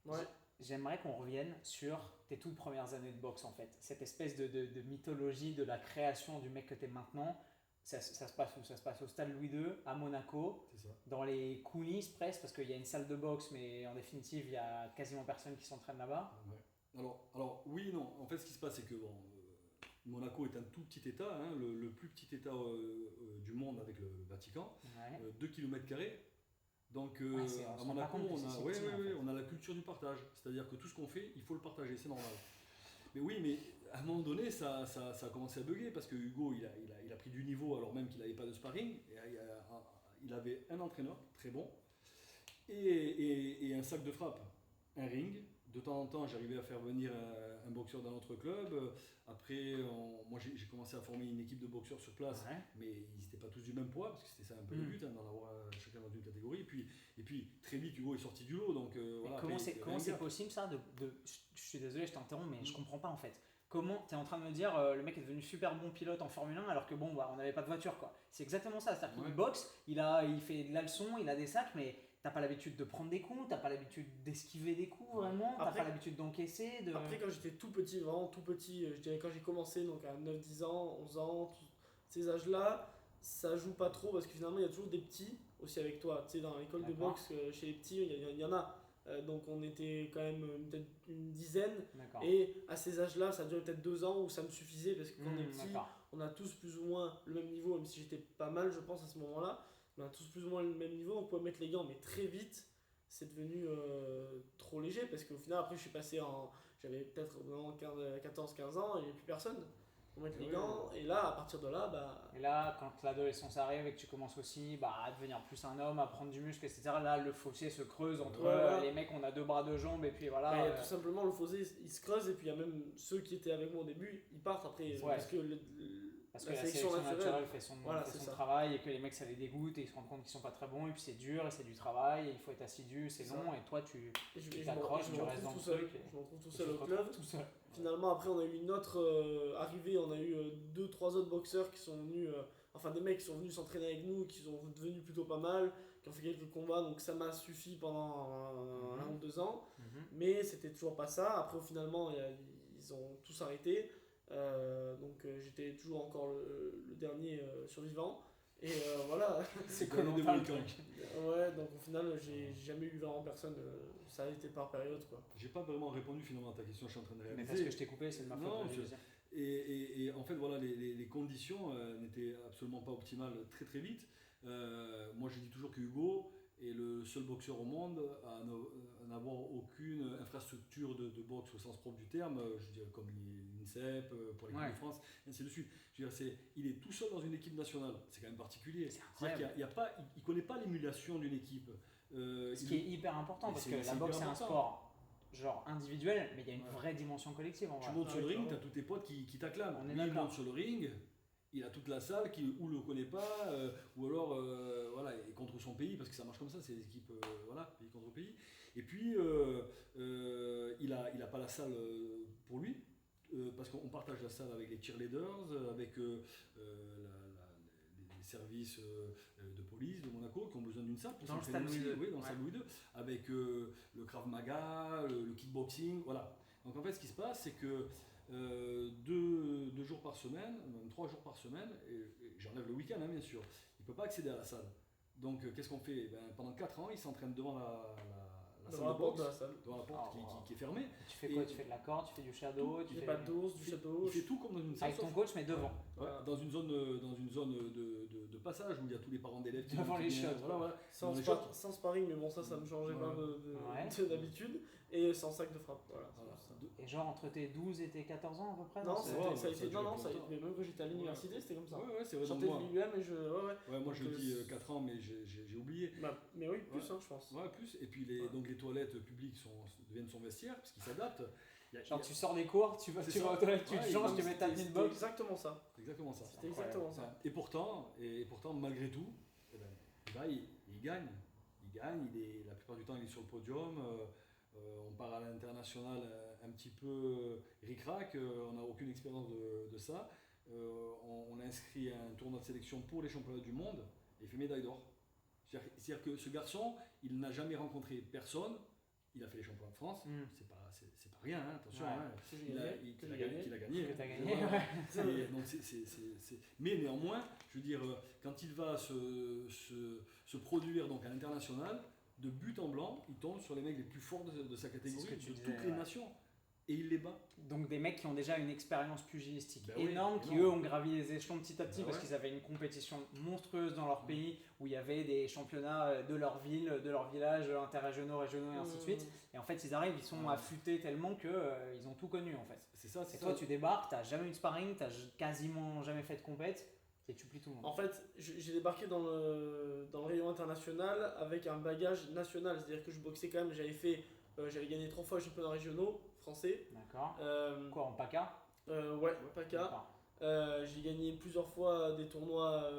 Ouais. J'aimerais qu'on revienne sur tes toutes premières années de boxe en fait. Cette espèce de mythologie de la création du mec que tu es maintenant. Ça se passe où? Ça se passe au stade Louis II, à Monaco, C'est ça. dans les coulisses presque, parce qu'il y a une salle de boxe, mais en définitive, il y a quasiment personne qui s'entraîne là-bas. Ouais. Alors, oui, non. En fait, ce qui se passe, c'est que Monaco est un tout petit État, hein, le plus petit État du monde avec le Vatican, Ouais. 2 km². Donc Ouais, on à se rend pas Monaco, compte que on c'est a, si ouais, petit, ouais, en ouais, fait. on a la culture du partage. C'est-à-dire que tout ce qu'on fait, il faut le partager, c'est normal. Mais oui, mais à un moment donné, ça a commencé à bugger parce que Hugo, il a pris du niveau alors même qu'il n'avait pas de sparring. Il avait un entraîneur très bon et un sac de frappe, un ring. De temps en temps, j'arrivais à faire venir un boxeur dans notre club. Après, moi, j'ai commencé à former une équipe de boxeurs sur place, Ouais. mais ils n'étaient pas tous du même poids, parce que c'était ça un peu le but, hein, d'en avoir chacun dans une catégorie. Et puis très vite, Hugo est sorti du lot. Donc, voilà, Comment après, il y avait un c'est gap. possible ça je suis désolé, je t'interromps, mais je comprends pas en fait. Comment tu es en train de me dire le mec est devenu super bon pilote en Formule 1 alors que bon, bah, on n'avait pas de voiture quoi. C'est exactement ça, c'est-à-dire qu'il Ouais. boxe, il fait de la leçon, il a des sacs, mais t'as pas l'habitude de prendre des coups, t'as pas l'habitude d'esquiver des coups vraiment, t'as Après- pas l'habitude d'encaisser. Après, quand j'étais tout petit, vraiment tout petit, je dirais quand j'ai commencé, donc à 9-10 ans, 11 ans, ces âges-là, ça joue pas trop parce que finalement, il y a toujours des petits aussi avec toi. Tu sais, dans l'école de D'accord. boxe, chez les petits, il y en a. Donc on était quand même peut-être une dizaine. D'accord. Et à ces âges-là, ça durait peut-être 2 ans où ça me suffisait parce que quand on est petit, D'accord. on a tous plus ou moins le même niveau, même si j'étais pas mal, je pense, à ce moment-là. On a tous plus ou moins le même niveau, on pouvait mettre les gants, mais très vite, c'est devenu trop léger parce qu'au final, après, je suis passé en. J'avais peut-être vraiment 14-15 ans et il n'y avait plus personne pour mettre les Oui, gants. Et là, à partir de là, bah. Et là, quand l'adolescence arrive et que tu commences aussi bah, à devenir plus un homme, à prendre du muscle, etc., là, le fossé se creuse entre Ouais, voilà. les mecs, on a 2 bras, 2 jambes, et puis voilà. Bah, tout simplement, le fossé il se creuse et puis il y a même ceux qui étaient avec moi au début, ils partent après parce que Parce que la sélection naturelle fait son Voilà, c'est ça. travail et que les mecs ça les dégoûte et ils se rendent compte qu'ils sont pas très bons et puis c'est dur et c'est du travail et il faut être assidu, c'est C'est long et toi tu Et je t'accroches, me tu retrouve restes dans tout le seul. truc. Je me retrouve tout Et seul tu au te club. retrouves tout seul. Finalement, après, on a eu une autre arrivée. On a eu 2-3 autres boxeurs qui sont venus, enfin des mecs qui sont venus s'entraîner avec nous, qui sont devenus plutôt pas mal, qui ont fait quelques combats. Donc ça m'a suffi pendant 1 ou 2 ans. Mais c'était toujours pas ça. Après, finalement, ils ont tous arrêté. Donc j'étais toujours encore le dernier survivant. Et voilà. C'est Dernier Koh-Lanta, le des Mohicans. truc. Ouais, donc au final, j'ai jamais eu vraiment personne. Ça a été par période, quoi. J'ai pas vraiment répondu finalement à ta question, je suis en train de Mais réaliser. parce que je t'ai coupé, c'est de ma faute. Non, vas-y, je- vas-y. Et en fait, voilà, les conditions n'étaient absolument pas optimales très très vite. Moi, je dis toujours que Hugo est le seul boxeur au monde à n'avoir aucune infrastructure de boxe au sens propre du terme, je dirais comme l'INSEP, pour l'équipe Ouais. de France, et ainsi de suite. Je veux dire, il est tout seul dans une équipe nationale, c'est quand même particulier. C'est C'est-à-dire incroyable. qu'il ne connaît pas l'émulation d'une équipe. Ce qui est hyper important Mais parce c'est- que la c'est boxe hyper c'est un important. sport genre individuel, mais il y a une Ouais. vraie dimension collective en Tu vrai. montes sur le Ouais, ring, tu clairement. as tous tes potes qui t'acclament. On est Lui, il d'accord. monte sur le ring, il a toute la salle qui ou le connaît pas, ou alors voilà, il est contre son pays, parce que ça marche comme ça, c'est les équipes, voilà, pays contre pays. Et puis, il a pas la salle pour lui, parce qu'on partage la salle avec les cheerleaders, avec les services de police de Monaco qui ont besoin d'une salle pour Dans le s'entraîner stade aussi. Louis II. Oui, dans le stade Ouais. Louis II, avec le Krav Maga, le kickboxing, voilà. Donc en fait, ce qui se passe, c'est que 2 jours par semaine, même 3 jours par semaine, et j'enlève le week-end hein, bien sûr, il ne peut pas accéder à la salle. Donc qu'est-ce qu'on fait? Ben, pendant 4 ans, il s'entraîne devant la salle Devant la de porte boxe, de la salle. devant la porte Oh, wow. qui est fermée. Tu fais quoi? Et- Tu fais de la corde, tu fais du shadow, tu J'ai fais pas d'ours, du château. Il fait tout comme dans une salle. avec ton sauf- coach mais devant. Ouais, dans une zone, de passage où il y a tous les parents d'élèves qui Devant qui les viennent, shots, voilà, voilà. Sans, Dans les spa- shots. sans sparring, mais bon, ça me changeait Ouais. pas Ouais. d'habitude. Et sans sac de frappe. Voilà. Voilà. Et genre entre tes 12 et tes 14 ans à peu près Non, c'est- ouais, ça a ça été. dure Non, plus longtemps. mais même quand j'étais à l'université, c'était comme ça. Ouais, ouais, c'est Je vrai. Donc, sortais moi, de l'UM et je. Ouais. moi je Donc, dis 4 ans, mais j'ai oublié. Mais oui, plus, Ouais. hein, je pense. Ouais, plus. Et puis Ouais. donc les toilettes publiques deviennent son vestiaire, parce qu'il s'adapte. Genre tu sors des cours, tu vas aux toilettes, tu te changes, tu mets ta tenue de boxe. Exactement ça. C'est exactement ça. C'était exactement ça. Et pourtant, malgré tout, eh ben, il gagne. Il gagne, la plupart du temps il est sur le podium. On part à l'international un petit peu ric-rac, on n'a aucune expérience de ça. On a inscrit un tournoi de sélection pour les championnats du monde et il fait médaille d'or. C'est-à-dire que ce garçon, il n'a jamais rencontré personne. Il a fait les championnats de France, c'est pas rien, hein, attention. Ouais. Hein, qu'il a gagné. Que t'as gagné, ouais. Et donc mais néanmoins, je veux dire, quand il va se produire donc à l'international, de but en blanc, il tombe sur les mecs les plus forts de sa catégorie, de toutes les nations. Et il les bat. Donc des mecs qui ont déjà une expérience pugilistique oui, énorme, qui eux ont gravi les échelons petit à petit parce qu'ils avaient une compétition monstrueuse dans leur pays où il y avait des championnats de leur ville, de leur village, interrégionaux, régionaux et ainsi de suite. Et en fait ils arrivent, ils sont affûtés tellement qu'ils ont tout connu en fait. C'est ça. Et toi tu débarques, t'as jamais eu de sparring, t'as quasiment jamais fait de compète et tu plies tout le monde. En fait j'ai débarqué dans le rayon international avec un bagage national, c'est-à-dire que je boxais quand même, j'avais gagné 3 fois les championnats régionaux français. D'accord. Quoi, en PACA? Ouais, PACA. J'ai gagné plusieurs fois des tournois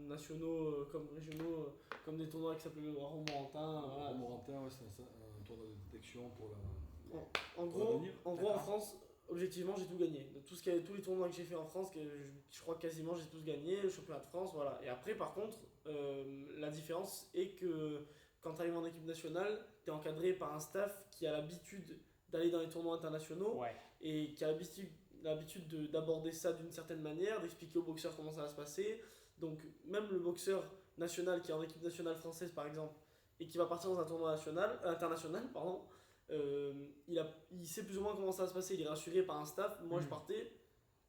nationaux comme régionaux, comme des tournois qui s'appellent Romorantin. Romorantin, ouais, c'est un tournoi de détection pour la. En gros, en France, objectivement, j'ai tout gagné. Tous les tournois que j'ai fait en France, je crois quasiment j'ai tous gagné. Le championnat de France, voilà. Et après, par contre, la différence est que quand tu arrives en équipe nationale, tu es encadré par un staff qui a l'habitude d'aller dans les tournois internationaux et qui a l'habitude d'aborder ça d'une certaine manière, d'expliquer aux boxeurs comment ça va se passer. Donc même le boxeur national qui est en équipe nationale française par exemple et qui va partir dans un tournoi international, il sait plus ou moins comment ça va se passer, il est rassuré par un staff. Moi je partais,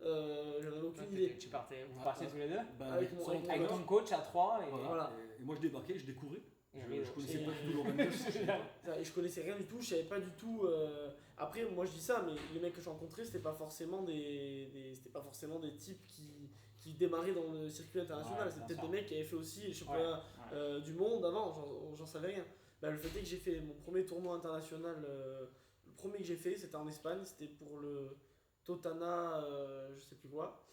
j'en avais aucune idée. Vous partiez tous les deux avec ton coach à 3 et voilà. Et moi je débarquais, je découvrais. Je connaissais pas du tout l'organisation. Et je connaissais rien du tout, je savais pas du tout. Après, moi je dis ça, mais les mecs que je rencontrais, c'était pas forcément des types qui démarraient dans le circuit international. C'était peut-être des mecs qui avaient fait aussi les championnats du monde avant, j'en savais rien. Le fait est que j'ai fait mon premier tournoi international, le premier que j'ai fait, c'était en Espagne, c'était pour le Totana, je sais plus quoi.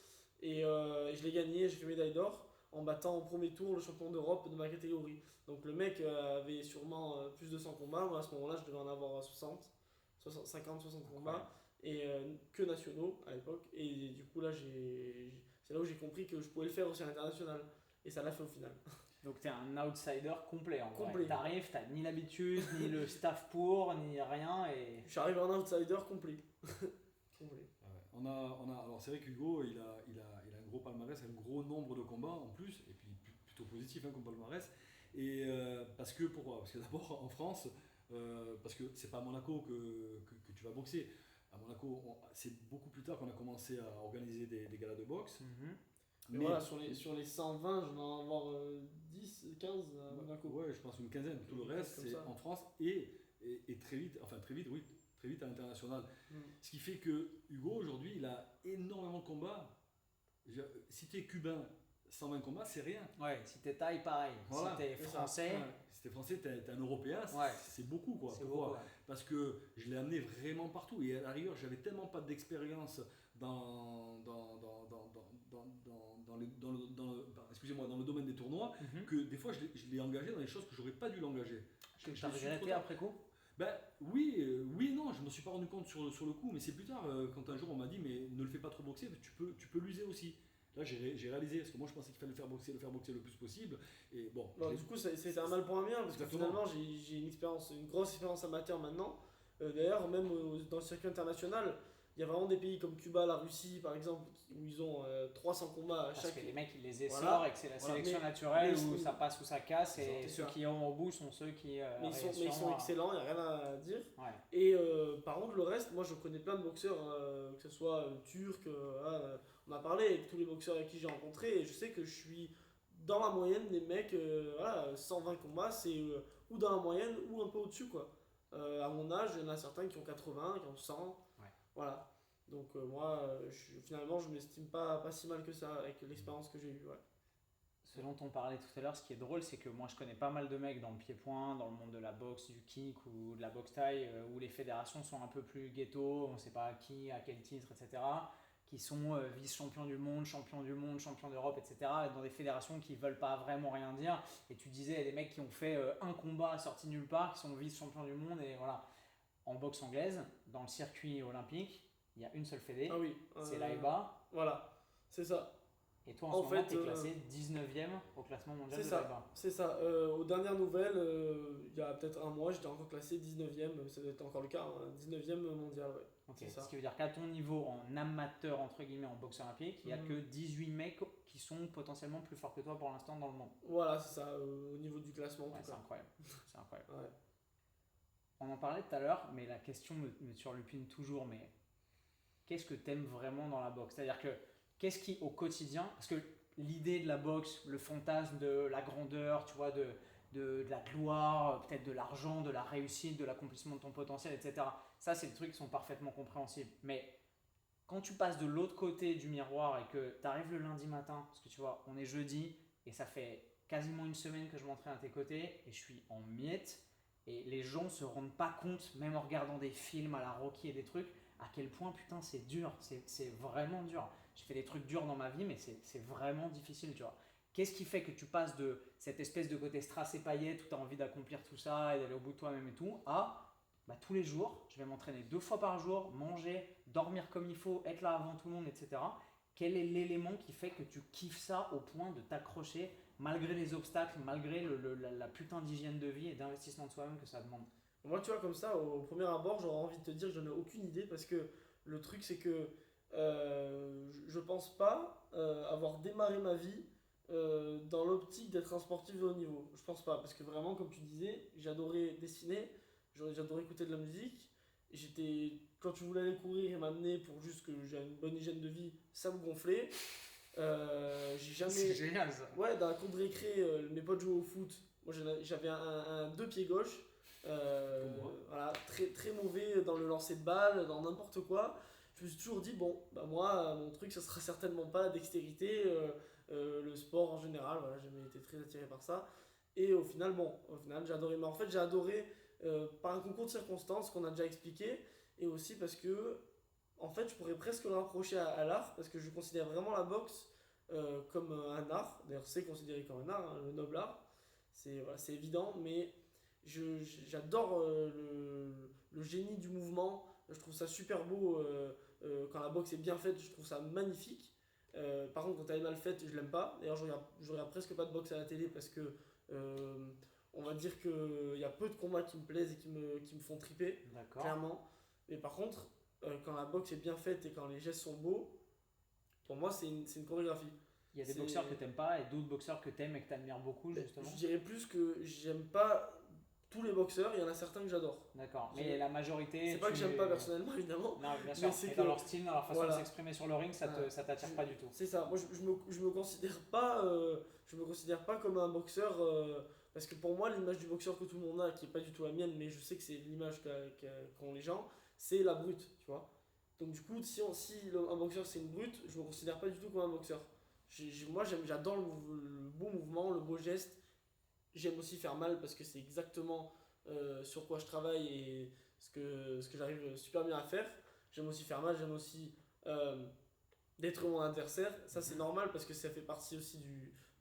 Et je l'ai gagné, j'ai fait médaille d'or en battant au premier tour le champion d'Europe de ma catégorie. Donc le mec avait sûrement plus de 100 combats, moi à ce moment-là je devais en avoir 50-60 combats, et que nationaux à l'époque. Et du coup là c'est là où j'ai compris que je pouvais le faire aussi à l'international. Et ça l'a fait au final. Donc t'es un outsider complet en complet. Vrai. T'arrives, t'as ni l'habitude, ni le staff pour, ni rien et... Je suis arrivé en outsider complet. Complet. Alors c'est vrai qu'Hugo il a un gros palmarès, un gros nombre de combats en plus, et puis plutôt positif comme palmarès. Et pourquoi ? Parce que d'abord en France, parce que c'est pas à Monaco que tu vas boxer. À Monaco, c'est beaucoup plus tard qu'on a commencé à organiser des galas de boxe. Mais voilà, sur les 120, je vais en avoir 10, 15 à Monaco. Ouais, je pense une quinzaine. Tout le reste, c'est en France et très vite à l'international. Ce qui fait que Hugo, aujourd'hui, il a énormément de combats. Si tu es cubain, 120 combats, c'est rien. Ouais, si t'es thaï, pareil. Voilà. Si t'es français... Si t'es français, t'es un Européen, c'est beaucoup quoi. Pourquoi ? Parce que je l'ai amené vraiment partout. Et à la rigueur, j'avais tellement pas d'expérience dans le domaine des tournois que des fois je l'ai engagé dans des choses que j'aurais pas dû l'engager. T'as regretté après coup ? Oui et non, je me suis pas rendu compte sur le coup, mais c'est plus tard quand un jour on m'a dit mais ne le fais pas trop boxer, tu peux l'user aussi. Là j'ai réalisé, parce que moi je pensais qu'il fallait le faire boxer le plus possible. Et bon. Du coup c'est un mal pour un bien, parce que finalement j'ai une grosse expérience amateur maintenant. D'ailleurs même dans le circuit international, il y a vraiment des pays comme Cuba, la Russie par exemple, où ils ont 300 combats à chaque... Parce que les mecs ils les essorent et que c'est la sélection naturelle où ça passe ou ça casse, et ceux qui ont au bout sont ceux qui... mais ils sont excellents, il n'y a rien à dire. Ouais. Et par contre le reste, moi je connais plein de boxeurs, que ce soit turcs, on a parlé avec tous les boxeurs avec qui j'ai rencontré, et je sais que je suis dans la moyenne des mecs, 120 combats, c'est ou dans la moyenne ou un peu au-dessus quoi. À mon âge, il y en a certains qui ont 80, qui ont 100. Voilà. Donc moi, finalement, je m'estime pas si mal que ça avec l'expérience que j'ai eue. Ouais. Ce dont on parlait tout à l'heure, ce qui est drôle, c'est que moi je connais pas mal de mecs dans le pied-point, dans le monde de la boxe, du kick ou de la boxe thaï, où les fédérations sont un peu plus ghetto, on ne sait pas qui, à quel titre, etc. Qui sont vice-champions du monde, champions d'Europe, etc. Dans des fédérations qui ne veulent pas vraiment rien dire. Et tu disais, il y a des mecs qui ont fait un combat sorti nulle part, qui sont vice-champions du monde, et voilà. En boxe anglaise, dans le circuit olympique, il y a une seule fédé, Ah oui. c'est l'AIBA. Voilà, c'est ça. Et toi, en ce moment, tu es classé 19e au classement mondial de l'AIBA. C'est ça. Aux dernières nouvelles, il y a peut-être un mois, j'étais encore classé 19e, ça doit être encore le cas, hein, 19e mondial, ouais. Okay. Ce qui veut dire qu'à ton niveau, en amateur, entre guillemets, en boxe olympique, il n'y a que 18 mecs qui sont potentiellement plus forts que toi pour l'instant dans le monde. Voilà, c'est ça, au niveau du classement. Ouais, c'est incroyable. C'est incroyable. Ouais. On en parlait tout à l'heure, mais la question me turlupine toujours, mais qu'est-ce que tu aimes vraiment dans la boxe? C'est-à-dire que qu'est-ce qui, au quotidien, parce que l'idée de la boxe, le fantasme de la grandeur, tu vois, de la gloire, peut-être de l'argent, de la réussite, de l'accomplissement de ton potentiel, etc. Ça, c'est des trucs qui sont parfaitement compréhensibles. Mais quand tu passes de l'autre côté du miroir et que tu arrives le lundi matin, parce que tu vois, on est jeudi et ça fait quasiment une semaine que je m'entraîne à tes côtés et je suis en miettes et les gens ne se rendent pas compte, même en regardant des films à la Rocky et des trucs, à quel point putain c'est dur, c'est vraiment dur. J'ai fait des trucs durs dans ma vie, mais c'est vraiment difficile, tu vois. Qu'est-ce qui fait que tu passes de cette espèce de côté strass et paillettes où tu as envie d'accomplir tout ça et d'aller au bout de toi-même et tout, à tous les jours, je vais m'entraîner 2 fois par jour, manger, dormir comme il faut, être là avant tout le monde, etc. Quel est l'élément qui fait que tu kiffes ça au point de t'accrocher malgré les obstacles, malgré la putain d'hygiène de vie et d'investissement de soi-même que ça demande? Moi, tu vois, comme ça, au premier abord, j'aurais envie de te dire que je n'ai aucune idée parce que le truc, c'est que je pense pas avoir démarré ma vie dans l'optique d'être un sportif de haut niveau. Je pense pas, parce que vraiment, comme tu disais, j'adorais dessiner, j'adorais écouter de la musique. Quand tu voulais aller courir et m'amener pour juste que j'ai une bonne hygiène de vie, ça me gonflait. J'ai jamais. C'est génial ça. Ouais, dans la cour de récré, mes potes jouaient au foot. Moi, j'avais un deux pieds gauche. Voilà, très, très mauvais dans le lancer de balle, dans n'importe quoi. Je me suis toujours dit, bon, bah moi, mon truc, ça sera certainement pas la dextérité, le sport en général. Voilà, j'ai jamais été très attiré par ça. Et au final, j'ai adoré. Mais en fait, j'ai adoré par un concours de circonstances qu'on a déjà expliqué. Et aussi parce que, en fait, je pourrais presque le rapprocher à l'art, parce que je considère vraiment la boxe comme un art. D'ailleurs, c'est considéré comme un art, hein, le noble art. C'est évident, mais j'adore le génie du mouvement. Je trouve ça super beau quand la boxe est bien faite. Je trouve ça magnifique. Par contre, quand elle est mal faite, je l'aime pas. D'ailleurs, je regarde presque pas de boxe à la télé parce que on va dire qu'il y a peu de combats qui me plaisent et qui me font triper, clairement. Mais par contre, quand la boxe est bien faite et quand les gestes sont beaux, pour moi, c'est une chorégraphie. Il y a des boxeurs que t'aimes pas et d'autres boxeurs que t'aimes et que t'admires beaucoup, justement. Je dirais plus que j'aime pas tous les boxeurs, il y en a certains que j'adore. D'accord, mais la majorité. C'est pas que j'aime pas personnellement, évidemment. Non, bien sûr, mais dans leur style, dans leur façon de s'exprimer sur le ring, ça t'attire pas du tout. C'est ça, moi je me considère pas comme un boxeur, parce que pour moi, l'image du boxeur que tout le monde a, qui est pas du tout la mienne, mais je sais que c'est l'image qu'ont les gens, c'est la brute, tu vois. Donc du coup, si un boxeur c'est une brute, je me considère pas du tout comme un boxeur. Moi j'adore le beau mouvement, le beau geste. J'aime aussi faire mal parce que c'est exactement sur quoi je travaille et ce que j'arrive super bien à faire. J'aime aussi faire mal, j'aime aussi détruire mon adversaire. Ça c'est normal parce que ça fait partie aussi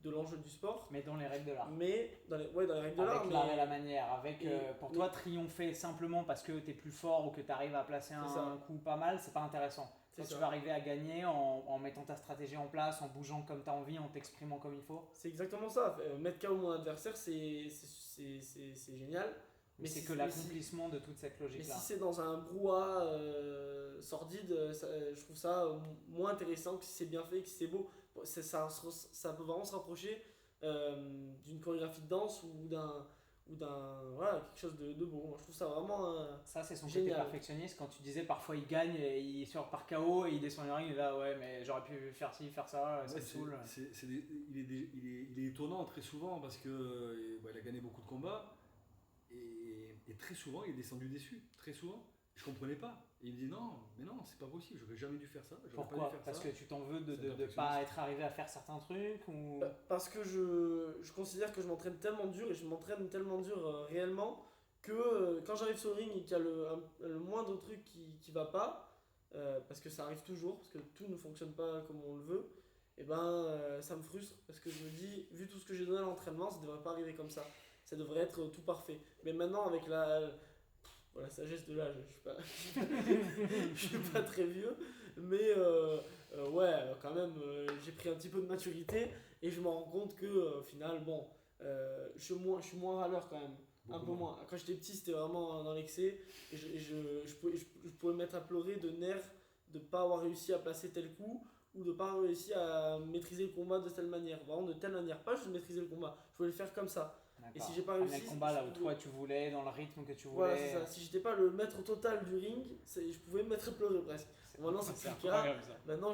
de l'enjeu du sport. Mais dans les règles de l'art. Mais dans les règles de l'art. Avec l'art et la manière. Pour toi, triompher simplement parce que tu es plus fort ou que tu arrives à placer un coup pas mal, c'est pas intéressant. Toi, tu vas arriver à gagner en mettant ta stratégie en place, en bougeant comme tu as envie, en t'exprimant comme il faut. C'est exactement ça. Mettre KO mon adversaire, c'est génial. Mais c'est que l'accomplissement de toute cette logique-là. Mais si c'est dans un brouhaha sordide, je trouve ça moins intéressant que si c'est bien fait, que si c'est beau. Ça peut vraiment se rapprocher d'une chorégraphie de danse ou d'un voilà, quelque chose de beau. Moi, je trouve ça vraiment ça c'est son génial. Côté perfectionniste. Quand tu disais parfois il gagne et il sort par KO et il descend le ring, il est là ouais mais j'aurais pu faire ci, faire ça, ça me saoule. Il est étonnant très souvent parce que il a gagné beaucoup de combats et très souvent il est descendu déçu, très souvent. Je comprenais pas. Et il me dit non, mais non, c'est pas possible, j'aurais jamais dû faire ça. Pourquoi ? Parce que tu t'en veux de ne pas être arrivé à faire certains trucs ou... Parce que je considère que je m'entraîne tellement dur et je m'entraîne tellement dur réellement que quand j'arrive sur le ring et qu'il y a le moindre truc qui va pas, parce que ça arrive toujours, parce que tout ne fonctionne pas comme on le veut, et ça me frustre parce que je me dis, vu tout ce que j'ai donné à l'entraînement, ça devrait pas arriver comme ça. Ça devrait être tout parfait. Mais maintenant, avec la sagesse de l'âge, je suis pas très vieux, mais quand même, j'ai pris un petit peu de maturité et je me rends compte que au final, je suis moins râleur quand même. Un peu moins. Quand j'étais petit, c'était vraiment dans l'excès et je pouvais me mettre à pleurer de nerfs de pas avoir réussi à placer tel coup ou de pas avoir réussi à maîtriser le combat de telle manière. Vraiment de telle manière, pas juste maîtriser le combat, je voulais le faire comme ça. Et si j'ai pas réussi, le combat là où toi tu voulais, dans le rythme que tu voulais. Voilà, c'est ça. Si j'étais pas le maître total du ring, je pouvais me mettre à pleurer presque. Maintenant, c'est plus le cas. Maintenant,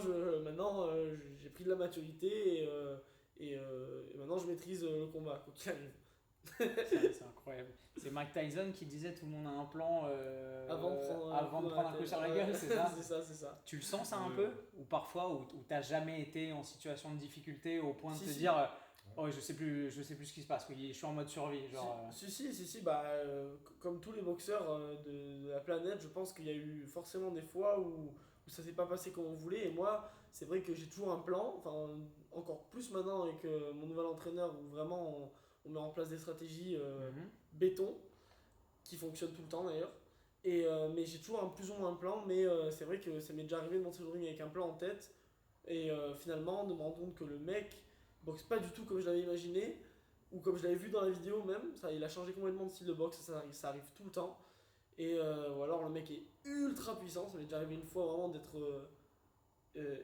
j'ai pris de la maturité et maintenant je maîtrise le combat, quoi qu'il arrive. C'est incroyable. C'est Mike Tyson qui disait tout le monde a un plan avant de prendre un coup sur la gueule, c'est ça? C'est ça. Tu le sens ça un peu? Ou parfois où t'as jamais été en situation de difficulté au point de te Si. dire oh, je sais plus ce qui se passe, je suis en mode survie. Genre, Si, comme tous les boxeurs de la planète, je pense qu'il y a eu forcément des fois où ça s'est pas passé comme on voulait. Et moi, c'est vrai que j'ai toujours un plan, enfin, encore plus maintenant avec mon nouvel entraîneur où vraiment on met en place des stratégies béton qui fonctionnent tout le temps d'ailleurs. Mais j'ai toujours plus ou moins un plan, mais c'est vrai que ça m'est déjà arrivé de monter sur le ring avec un plan en tête et finalement de me rendre compte que le mec boxe pas du tout comme je l'avais imaginé ou comme je l'avais vu dans la vidéo même. Ça, il a changé complètement de style de boxe, ça arrive tout le temps. Ou alors le mec est ultra puissant, ça m'est déjà arrivé une fois vraiment d'être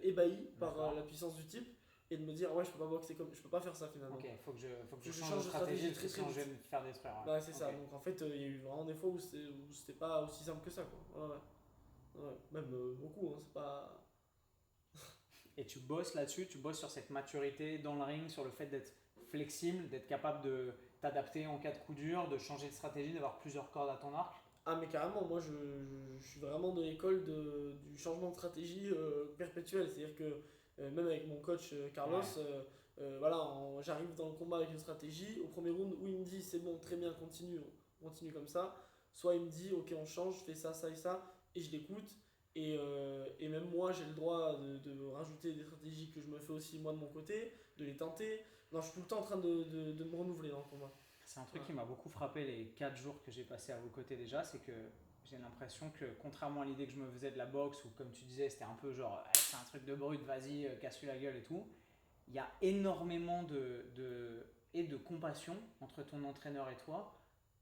ébahi par la puissance du type et de me dire ouais je peux pas boxer comme je peux pas faire ça finalement. Ok, faut que je change de stratégie très sinon je vais me faire détruire. Ouais. Bah c'est ça, donc en fait il y a eu vraiment des fois où c'était pas aussi simple que ça quoi. Ouais. Même beaucoup, hein, c'est pas... Et tu bosses là-dessus, tu bosses sur cette maturité dans le ring, sur le fait d'être flexible, d'être capable de t'adapter en cas de coup dur, de changer de stratégie, d'avoir plusieurs cordes à ton arc. Ah mais carrément, moi je suis vraiment de l'école du changement de stratégie perpétuel, c'est-à-dire que même avec mon coach Carlos, j'arrive dans le combat avec une stratégie, au premier round où il me dit c'est bon, très bien, on continue comme ça, soit il me dit ok on change, je fais ça, ça et ça, et je l'écoute, et même moi j'ai le droit de rajouter des stratégies que je me fais aussi moi de mon côté, de les tenter, non je suis tout le temps en train de me renouveler dans le combat. C'est un truc qui m'a beaucoup frappé les 4 jours que j'ai passé à vos côtés déjà, c'est que j'ai l'impression que contrairement à l'idée que je me faisais de la boxe, où comme tu disais c'était un peu genre c'est un truc de brut, vas-y, casse-lui la gueule et tout, il y a énormément de compassion entre ton entraîneur et toi,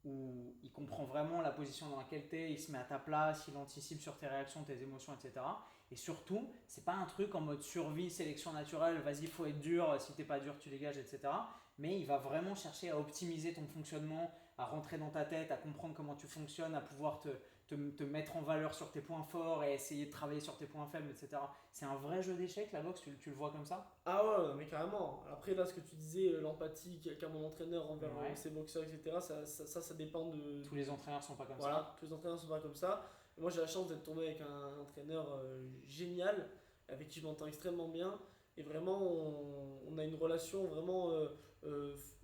où il comprend vraiment la position dans laquelle tu es, il se met à ta place, il anticipe sur tes réactions, tes émotions, etc. Et surtout, c'est pas un truc en mode survie, sélection naturelle, vas-y, faut être dur, si t'es pas dur, tu dégages, etc. Mais il va vraiment chercher à optimiser ton fonctionnement, à rentrer dans ta tête, à comprendre comment tu fonctionnes, à pouvoir te mettre en valeur sur tes points forts et essayer de travailler sur tes points faibles, etc. C'est un vrai jeu d'échecs, la boxe, tu le vois comme ça? Ah ouais, mais carrément. Après, là, ce que tu disais, l'empathie qu'a mon entraîneur envers ses boxeurs, etc., ça dépend de... Tous les entraîneurs sont pas comme ça. Voilà, tous les entraîneurs sont pas comme ça. Et moi, j'ai la chance d'être tombé avec un entraîneur génial, avec qui je m'entends extrêmement bien. Et vraiment, on a une relation vraiment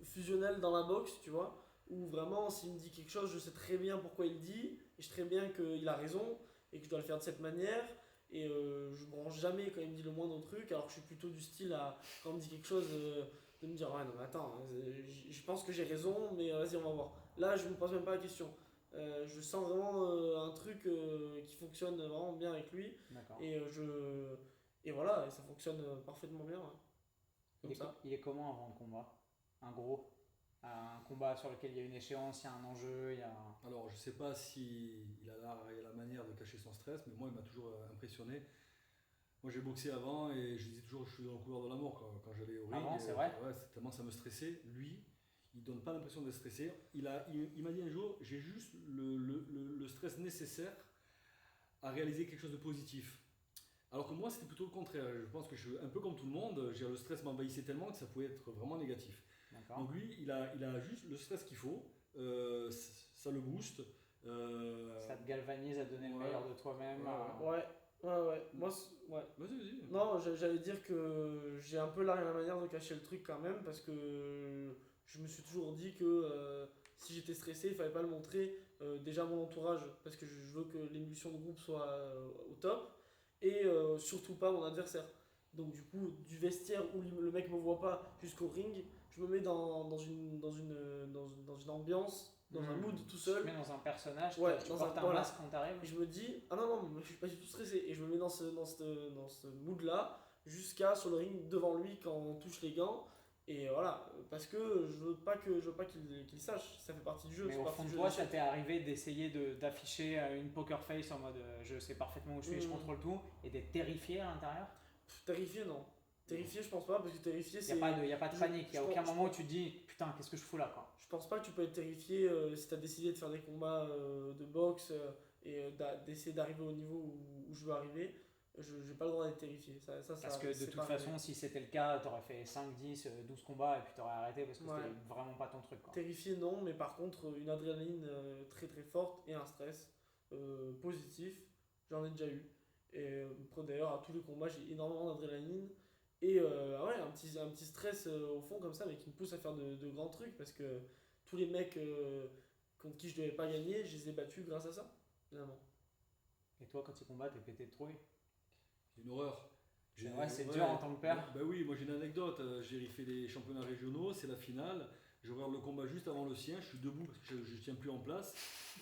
fusionnelle dans la boxe, tu vois. Où vraiment, s'il me dit quelque chose, je sais très bien pourquoi il le dit. Et je sais très bien qu'il a raison et que je dois le faire de cette manière. Et je branche jamais quand il me dit le moindre truc, alors que je suis plutôt du style à, quand on me dit quelque chose, de me dire ouais non mais attends, je pense que j'ai raison, mais vas-y on va voir. Là je me pose même pas la question. Je sens vraiment un truc qui fonctionne vraiment bien avec lui. D'accord. Et voilà, et ça fonctionne parfaitement bien. Ouais. Il est comment avant le combat? Un combat sur lequel il y a une échéance, il y a un enjeu, il y a... Alors, je sais pas si il a la manière de cacher son stress, mais moi, il m'a toujours impressionné. Moi, j'ai boxé avant et je disais toujours que je suis dans le couloir de la mort quand j'allais au ring. Avant, c'est vrai? Ouais, tellement ça me stressait. Lui, il donne pas l'impression d'être stressé. Il m'a dit un jour, j'ai juste le stress nécessaire à réaliser quelque chose de positif. Alors que moi, c'était plutôt le contraire. Je pense que je suis un peu comme tout le monde. Le stress m'envahissait tellement que ça pouvait être vraiment négatif. D'accord. Donc lui, il a juste le stress qu'il faut, ça le booste, Ça te galvanise à donner le meilleur de toi-même. Ouais. Moi, ouais. Vas-y. Non, j'allais dire que j'ai un peu la manière de cacher le truc quand même parce que je me suis toujours dit que si j'étais stressé, il fallait pas le montrer déjà à mon entourage parce que je veux que l'émulsion de groupe soit au top et surtout pas mon adversaire. Donc du coup, du vestiaire où le mec me voit pas jusqu'au ring, je me mets dans une ambiance, dans un mood tout Tu te seul. mets dans un personnage, Ouais, tu dans portes un voilà. masque quand t'arrives. Et je me dis, ah non, je suis pas du tout stressé. Et je me mets dans ce mood-là, jusqu'à sur le ring devant lui quand on touche les gants. Et voilà, parce que je veux pas qu'il sache, ça fait partie du jeu. Mais au fond de toi, ça t'est arrivé d'essayer d'afficher une poker face en mode je sais parfaitement où je suis, je contrôle tout, et d'être terrifié à l'intérieur? Terrifié, non. Terrifié, je pense pas, parce que terrifié, c'est. Il n'y a pas de panique, il n'y a aucun moment où tu te dis putain, qu'est-ce que je fous là quoi. Je pense pas que tu peux être terrifié si t'as décidé de faire des combats de boxe et d'essayer d'arriver au niveau où je veux arriver. J'ai pas le droit d'être terrifié. Parce que de toute façon, si c'était le cas, t'aurais fait 5, 10, 12 combats et puis t'aurais arrêté parce que c'était vraiment pas ton truc quoi. Terrifié, non, mais par contre, une adrénaline très très forte et un stress positif, j'en ai déjà eu. Et d'ailleurs, à tous les combats, j'ai énormément d'adrénaline. Et un petit stress au fond comme ça, mais qui me pousse à faire de grands trucs parce que tous les mecs contre qui je devais pas gagner, je les ai battus grâce à ça, finalement. Et toi, quand tu combats, t'es pété de trouille? C'est une horreur. C'est dur en tant que père. Bah oui, moi j'ai une anecdote. J'ai fait des championnats régionaux, c'est la finale. Je regarde le combat juste avant le sien, je suis debout parce que je tiens plus en place.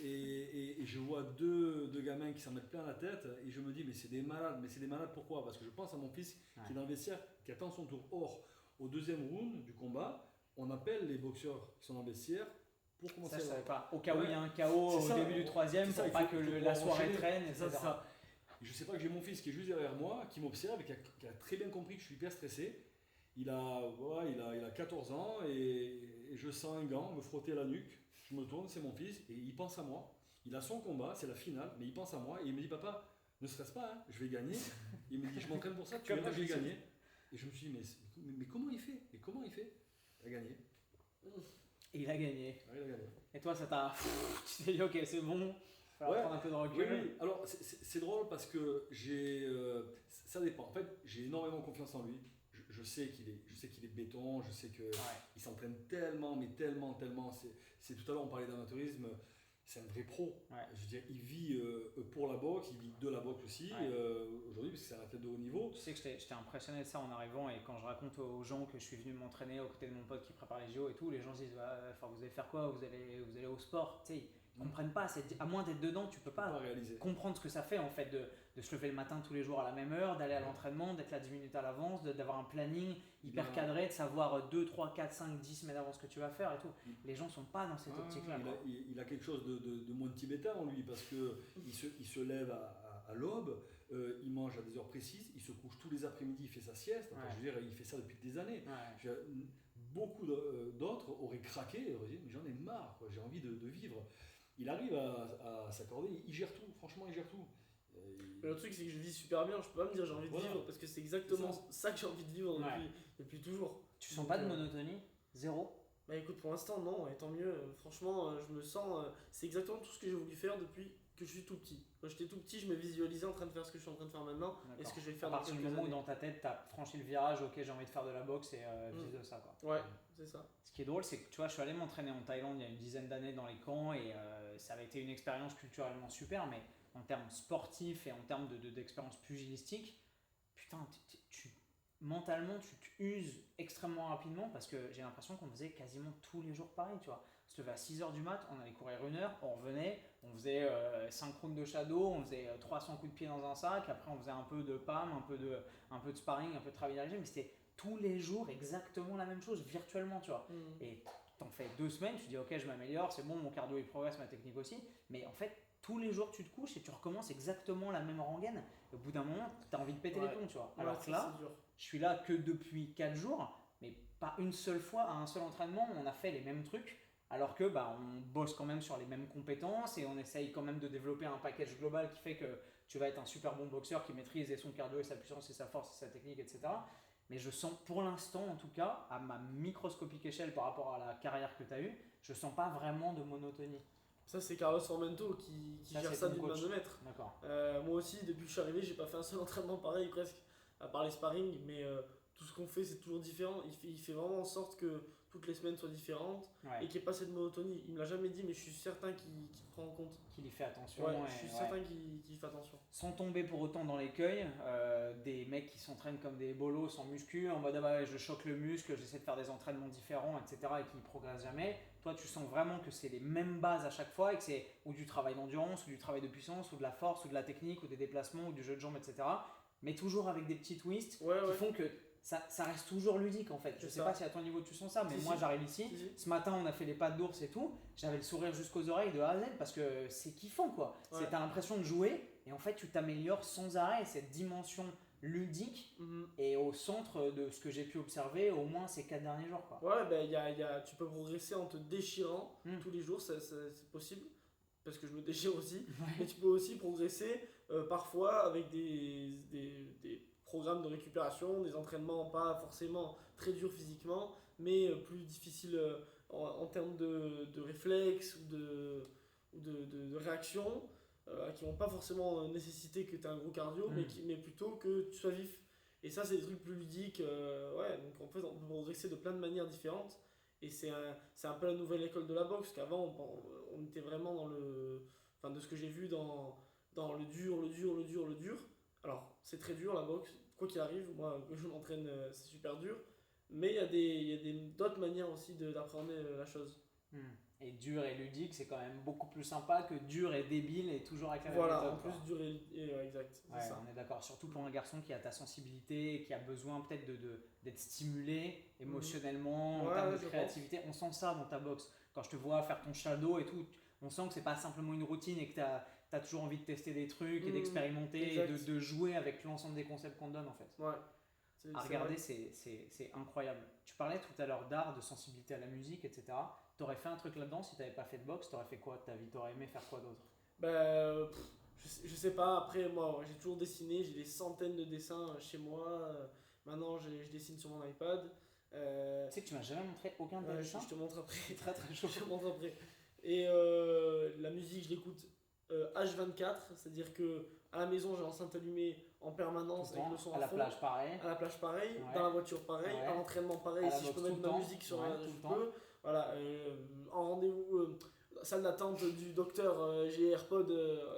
Et je vois deux gamins qui s'en mettent plein la tête. Et je me dis, mais c'est des malades. Mais c'est des malades pourquoi? Parce que je pense à mon fils qui est dans le vestiaire, qui attend son tour. Or, au deuxième round du combat, on appelle les boxeurs qui sont dans le vestiaire pour commencer. Ça, je savais pas. Au cas où il y a un KO au début du troisième, pour pas que la soirée traîne, etc. Ça. Je sais pas que j'ai mon fils qui est juste derrière moi, qui m'observe et qui a très bien compris que je suis hyper stressé. Il a 14 ans et je sens un gant me frotter la nuque. Je me tourne, c'est mon fils et il pense à moi. Il a son combat, c'est la finale, mais il pense à moi et il me dit papa, ne stresse pas, hein, je vais gagner. Il me dit je m'entraîne pour ça, tu verras, je vais gagner. Et je me suis dit mais comment il fait? Il a gagné. Et il a gagné. Ouais, il a gagné. Et toi, ça t'a. Tu t'es dit ok, c'est bon. Prendre un peu de recul. Oui. Alors c'est drôle parce que ça dépend. En fait, j'ai énormément confiance en lui. Je sais qu'il est béton. Je sais que il s'entraîne tellement, mais tellement. C'est tout à l'heure on parlait d'amateurisme. C'est un vrai pro. Ouais. Je veux dire, il vit pour la boxe, il vit de la boxe aussi aujourd'hui parce que c'est un athlète de haut niveau. Tu sais que j'étais impressionné de ça en arrivant et quand je raconte aux gens que je suis venu m'entraîner aux côtés de mon pote qui prépare les JO et tout, les gens se disent vous allez faire quoi? Vous allez au sport. Tu sais, ils comprennent pas. À moins d'être dedans, tu peux pas comprendre ce que ça fait en fait de se lever le matin tous les jours à la même heure, d'aller à l'entraînement, d'être là 10 minutes à l'avance, d'avoir un planning hyper cadré, de savoir 2, 3, 4, 5, 10 semaines avant ce que tu vas faire et tout. Les gens sont pas dans cette optique-là. Il a quelque chose de moins tibétain en lui parce que il se lève à l'aube, il mange à des heures précises, il se couche tous les après-midi, il fait sa sieste. Enfin, je veux dire, il fait ça depuis des années. Beaucoup d'autres auraient craqué et auraient dit mais j'en ai marre, quoi, j'ai envie de vivre. Il arrive à s'accorder, il gère tout, franchement il gère tout. Mais le truc c'est que je vis super bien, je peux pas me dire j'ai envie de vivre parce que c'est exactement ça que j'ai envie de vivre depuis toujours. Tu sens pas de monotonie? Zéro? Bah écoute, pour l'instant non, et tant mieux. Franchement, je me sens. C'est exactement tout ce que j'ai voulu faire depuis que je suis tout petit. Quand j'étais tout petit, je me visualisais en train de faire ce que je suis en train de faire maintenant et ce que je vais faire dans quelques années. À partir du moment où dans ta tête, tu as franchi le virage, ok, j'ai envie de faire de la boxe et vice de ça quoi. Ouais, c'est ça. Ce qui est drôle, c'est que tu vois, je suis allé m'entraîner en Thaïlande il y a une dizaine d'années dans les camps et ça avait été une expérience culturellement super, mais en termes sportifs et en termes d'expérience pugilistique, putain, mentalement, tu t'uses extrêmement rapidement parce que j'ai l'impression qu'on faisait quasiment tous les jours pareil, tu vois. On se levait à 6h du mat, on allait courir 1 heure, on revenait, on faisait 5 rounds de shadow, on faisait 300 coups de pied dans un sac, après on faisait un peu de PAM, un peu de sparring, un peu de travail dirigé, mais c'était tous les jours exactement la même chose, virtuellement, tu vois. Et t'en fais 2 semaines, tu dis ok, je m'améliore, c'est bon, mon cardio il progresse, ma technique aussi, mais en fait, tous les jours tu te couches et tu recommences exactement la même rengaine. Au bout d'un moment, tu as envie de péter les plombs, tu vois. Alors que là, je suis là que depuis 4 jours, mais pas une seule fois, à un seul entraînement, on a fait les mêmes trucs, alors que on bosse quand même sur les mêmes compétences et on essaye quand même de développer un package global qui fait que tu vas être un super bon boxeur qui maîtrise et son cardio et sa puissance et sa force et sa technique, etc. Mais je sens pour l'instant, en tout cas, à ma microscopique échelle par rapport à la carrière que tu as eue, je sens pas vraiment de monotonie. Ça, c'est Carlos Formento qui Ça, gère c'est ça ton d'une main coach. de maître. D'accord. Moi aussi, depuis que je suis arrivé, j'ai pas fait un seul entraînement pareil presque, à part les sparring, mais tout ce qu'on fait, c'est toujours différent. Il fait vraiment en sorte que toutes les semaines soient différentes et Ouais. qu'il n'y ait pas cette monotonie. Il me l'a jamais dit, mais je suis certain qu'il prend en compte. Qu'il y fait attention. Ouais, et- je suis ouais. certain qu'il fait attention. Sans tomber pour autant dans l'écueil, des mecs qui s'entraînent comme des bolos sans muscu, en mode ah bah, je choque le muscle, j'essaie de faire des entraînements différents, etc. et qui ne progressent jamais. Toi, tu sens vraiment que c'est les mêmes bases à chaque fois et que c'est ou du travail d'endurance, ou du travail de puissance, ou de la force, ou de la technique, ou des déplacements, ou du jeu de jambes, etc. Mais toujours avec des petits twists Ouais, qui ouais. font que ça reste toujours ludique en fait. Je C'est sais ça. pas si à ton niveau tu sens ça, mais Si, moi si. j'arrive ici. Si, si. Ce matin, on a fait les pattes d'ours et tout. J'avais le sourire jusqu'aux oreilles de A à Z parce que c'est kiffant quoi. Ouais. T'as l'impression de jouer et en fait tu t'améliores sans arrêt. Cette dimension ludique Mhm. est au centre de ce que j'ai pu observer au moins ces 4 derniers jours quoi. Ouais, ben, tu peux progresser en te déchirant Mm. tous les jours, c'est possible, parce que je me déchire aussi. Mais tu peux aussi progresser parfois avec des programmes de récupération, des entraînements pas forcément très durs physiquement, mais plus difficiles en termes de réflexes ou de réaction, qui vont pas forcément nécessiter que tu aies un gros cardio, Mm. mais plutôt que tu sois vif. Et ça, c'est des trucs plus ludiques. Ouais, donc en fait, on peut progresser de plein de manières différentes. Et c'est un peu la nouvelle école de la boxe, qu'avant, on était vraiment dans le. Enfin, de ce que j'ai vu dans le dur, le dur, le dur, le dur. Alors, c'est très dur la boxe, quoi qu'il arrive. Moi, que je m'entraîne, c'est super dur. Mais il y a d'autres manières aussi d'appréhender la chose. Hmm. Et dur et ludique, c'est quand même beaucoup plus sympa que dur et débile et toujours avec la même Voilà, méthode, en quoi. plus, dur et exact. Ouais, C'est ça. on est d'accord. Surtout pour un garçon qui a ta sensibilité et qui a besoin peut-être d'être stimulé émotionnellement, en Ouais, termes ouais, de je créativité. On sent ça dans ta boxe. Quand je te vois faire ton shadow et tout, on sent que c'est pas simplement une routine et que tu as toujours envie de tester des trucs et Mhm, d'expérimenter et exact. de jouer avec l'ensemble des concepts qu'on te donne en fait. Ouais. À regarder, c'est incroyable. Tu parlais tout à l'heure d'art, de sensibilité à la musique, etc. T'aurais fait un truc là-dedans si t'avais pas fait de boxe, t'aurais fait quoi de ta vie? T'aurais aimé faire quoi d'autre? Bah, je sais pas, après moi j'ai toujours dessiné, j'ai des centaines de dessins chez moi. Maintenant je dessine sur mon iPad. Tu sais que tu m'as jamais montré aucun de tes Ouais, dessins? je te montre après. C'est très très chaud. Je te montre après. Et la musique je l'écoute H24, c'est-à-dire que à la maison j'ai l'enceinte allumée en permanence Tout le avec temps, le son à la fond. plage pareil. À la plage pareil, Ouais. dans la voiture pareil, Ouais. à l'entraînement pareil, À la si je peux boxe mettre tout le ma temps. musique sur Ouais, un, tout je le temps. peux. Voilà, en rendez-vous, salle d'attente du docteur, j'ai AirPod,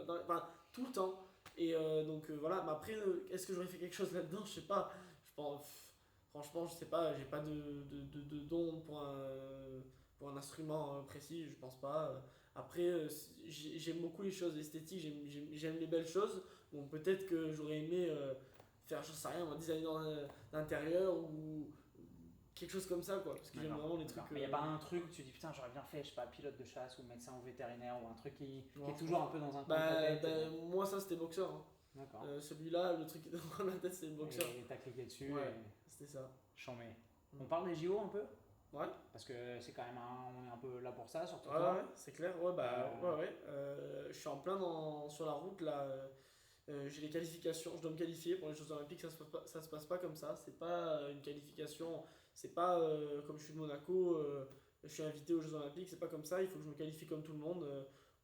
enfin, tout le temps. Et donc voilà, mais après, est-ce que j'aurais fait quelque chose là-dedans? Je sais pas. Je pense, franchement, je sais pas, j'ai pas de don pour un instrument précis, je pense pas. Après, j'aime beaucoup les choses esthétiques, j'aime les belles choses. Bon, peut-être que j'aurais aimé faire, j'en sais rien, un designer d'intérieur ou quelque chose comme ça, quoi. Parce que j'aime D'accord, vraiment les d'accord. trucs. Mais il n'y a pas un truc où tu dis putain, j'aurais bien fait, je sais pas, pilote de chasse ou médecin ou vétérinaire ou un truc qui Non, est toujours un peu dans un coin de ta Bah, tête. moi, ça c'était boxeur. Hein. D'accord. Celui-là, le truc qui était dans la tête, c'était le boxeur. Et t'as cliqué dessus Ouais. et C'était ça. chambé. Mm. On parle des JO un peu? Ouais. Parce que c'est quand même on est un peu là pour ça, surtout Ouais, toi. ouais, c'est clair. Ouais, bah, Euh, ouais. Je suis en plein sur la route là. J'ai les qualifications, je dois me qualifier pour les Jeux Olympiques, ça se passe pas comme ça. C'est pas une qualification, c'est pas comme je suis de Monaco, je suis invité aux Jeux Olympiques, c'est pas comme ça. Il faut que je me qualifie comme tout le monde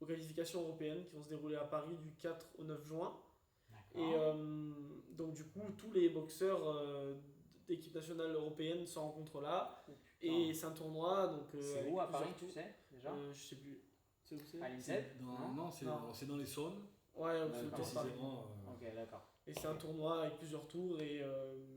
aux qualifications européennes qui vont se dérouler à Paris du 4 au 9 juin. Et D'accord. donc, du coup, tous les boxeurs d'équipe nationale européenne se rencontrent là. Oh, putain. Et c'est un tournoi. Donc, C'est avec où à plusieurs Paris, tu tours. sais déjà? Je sais plus. C'est où c'est À l'INSEP? Non, Non. c'est dans les Saônes, Ouais, c'est autour de Paris. précisément. Ok, d'accord. Et c'est un tournoi avec plusieurs tours. Et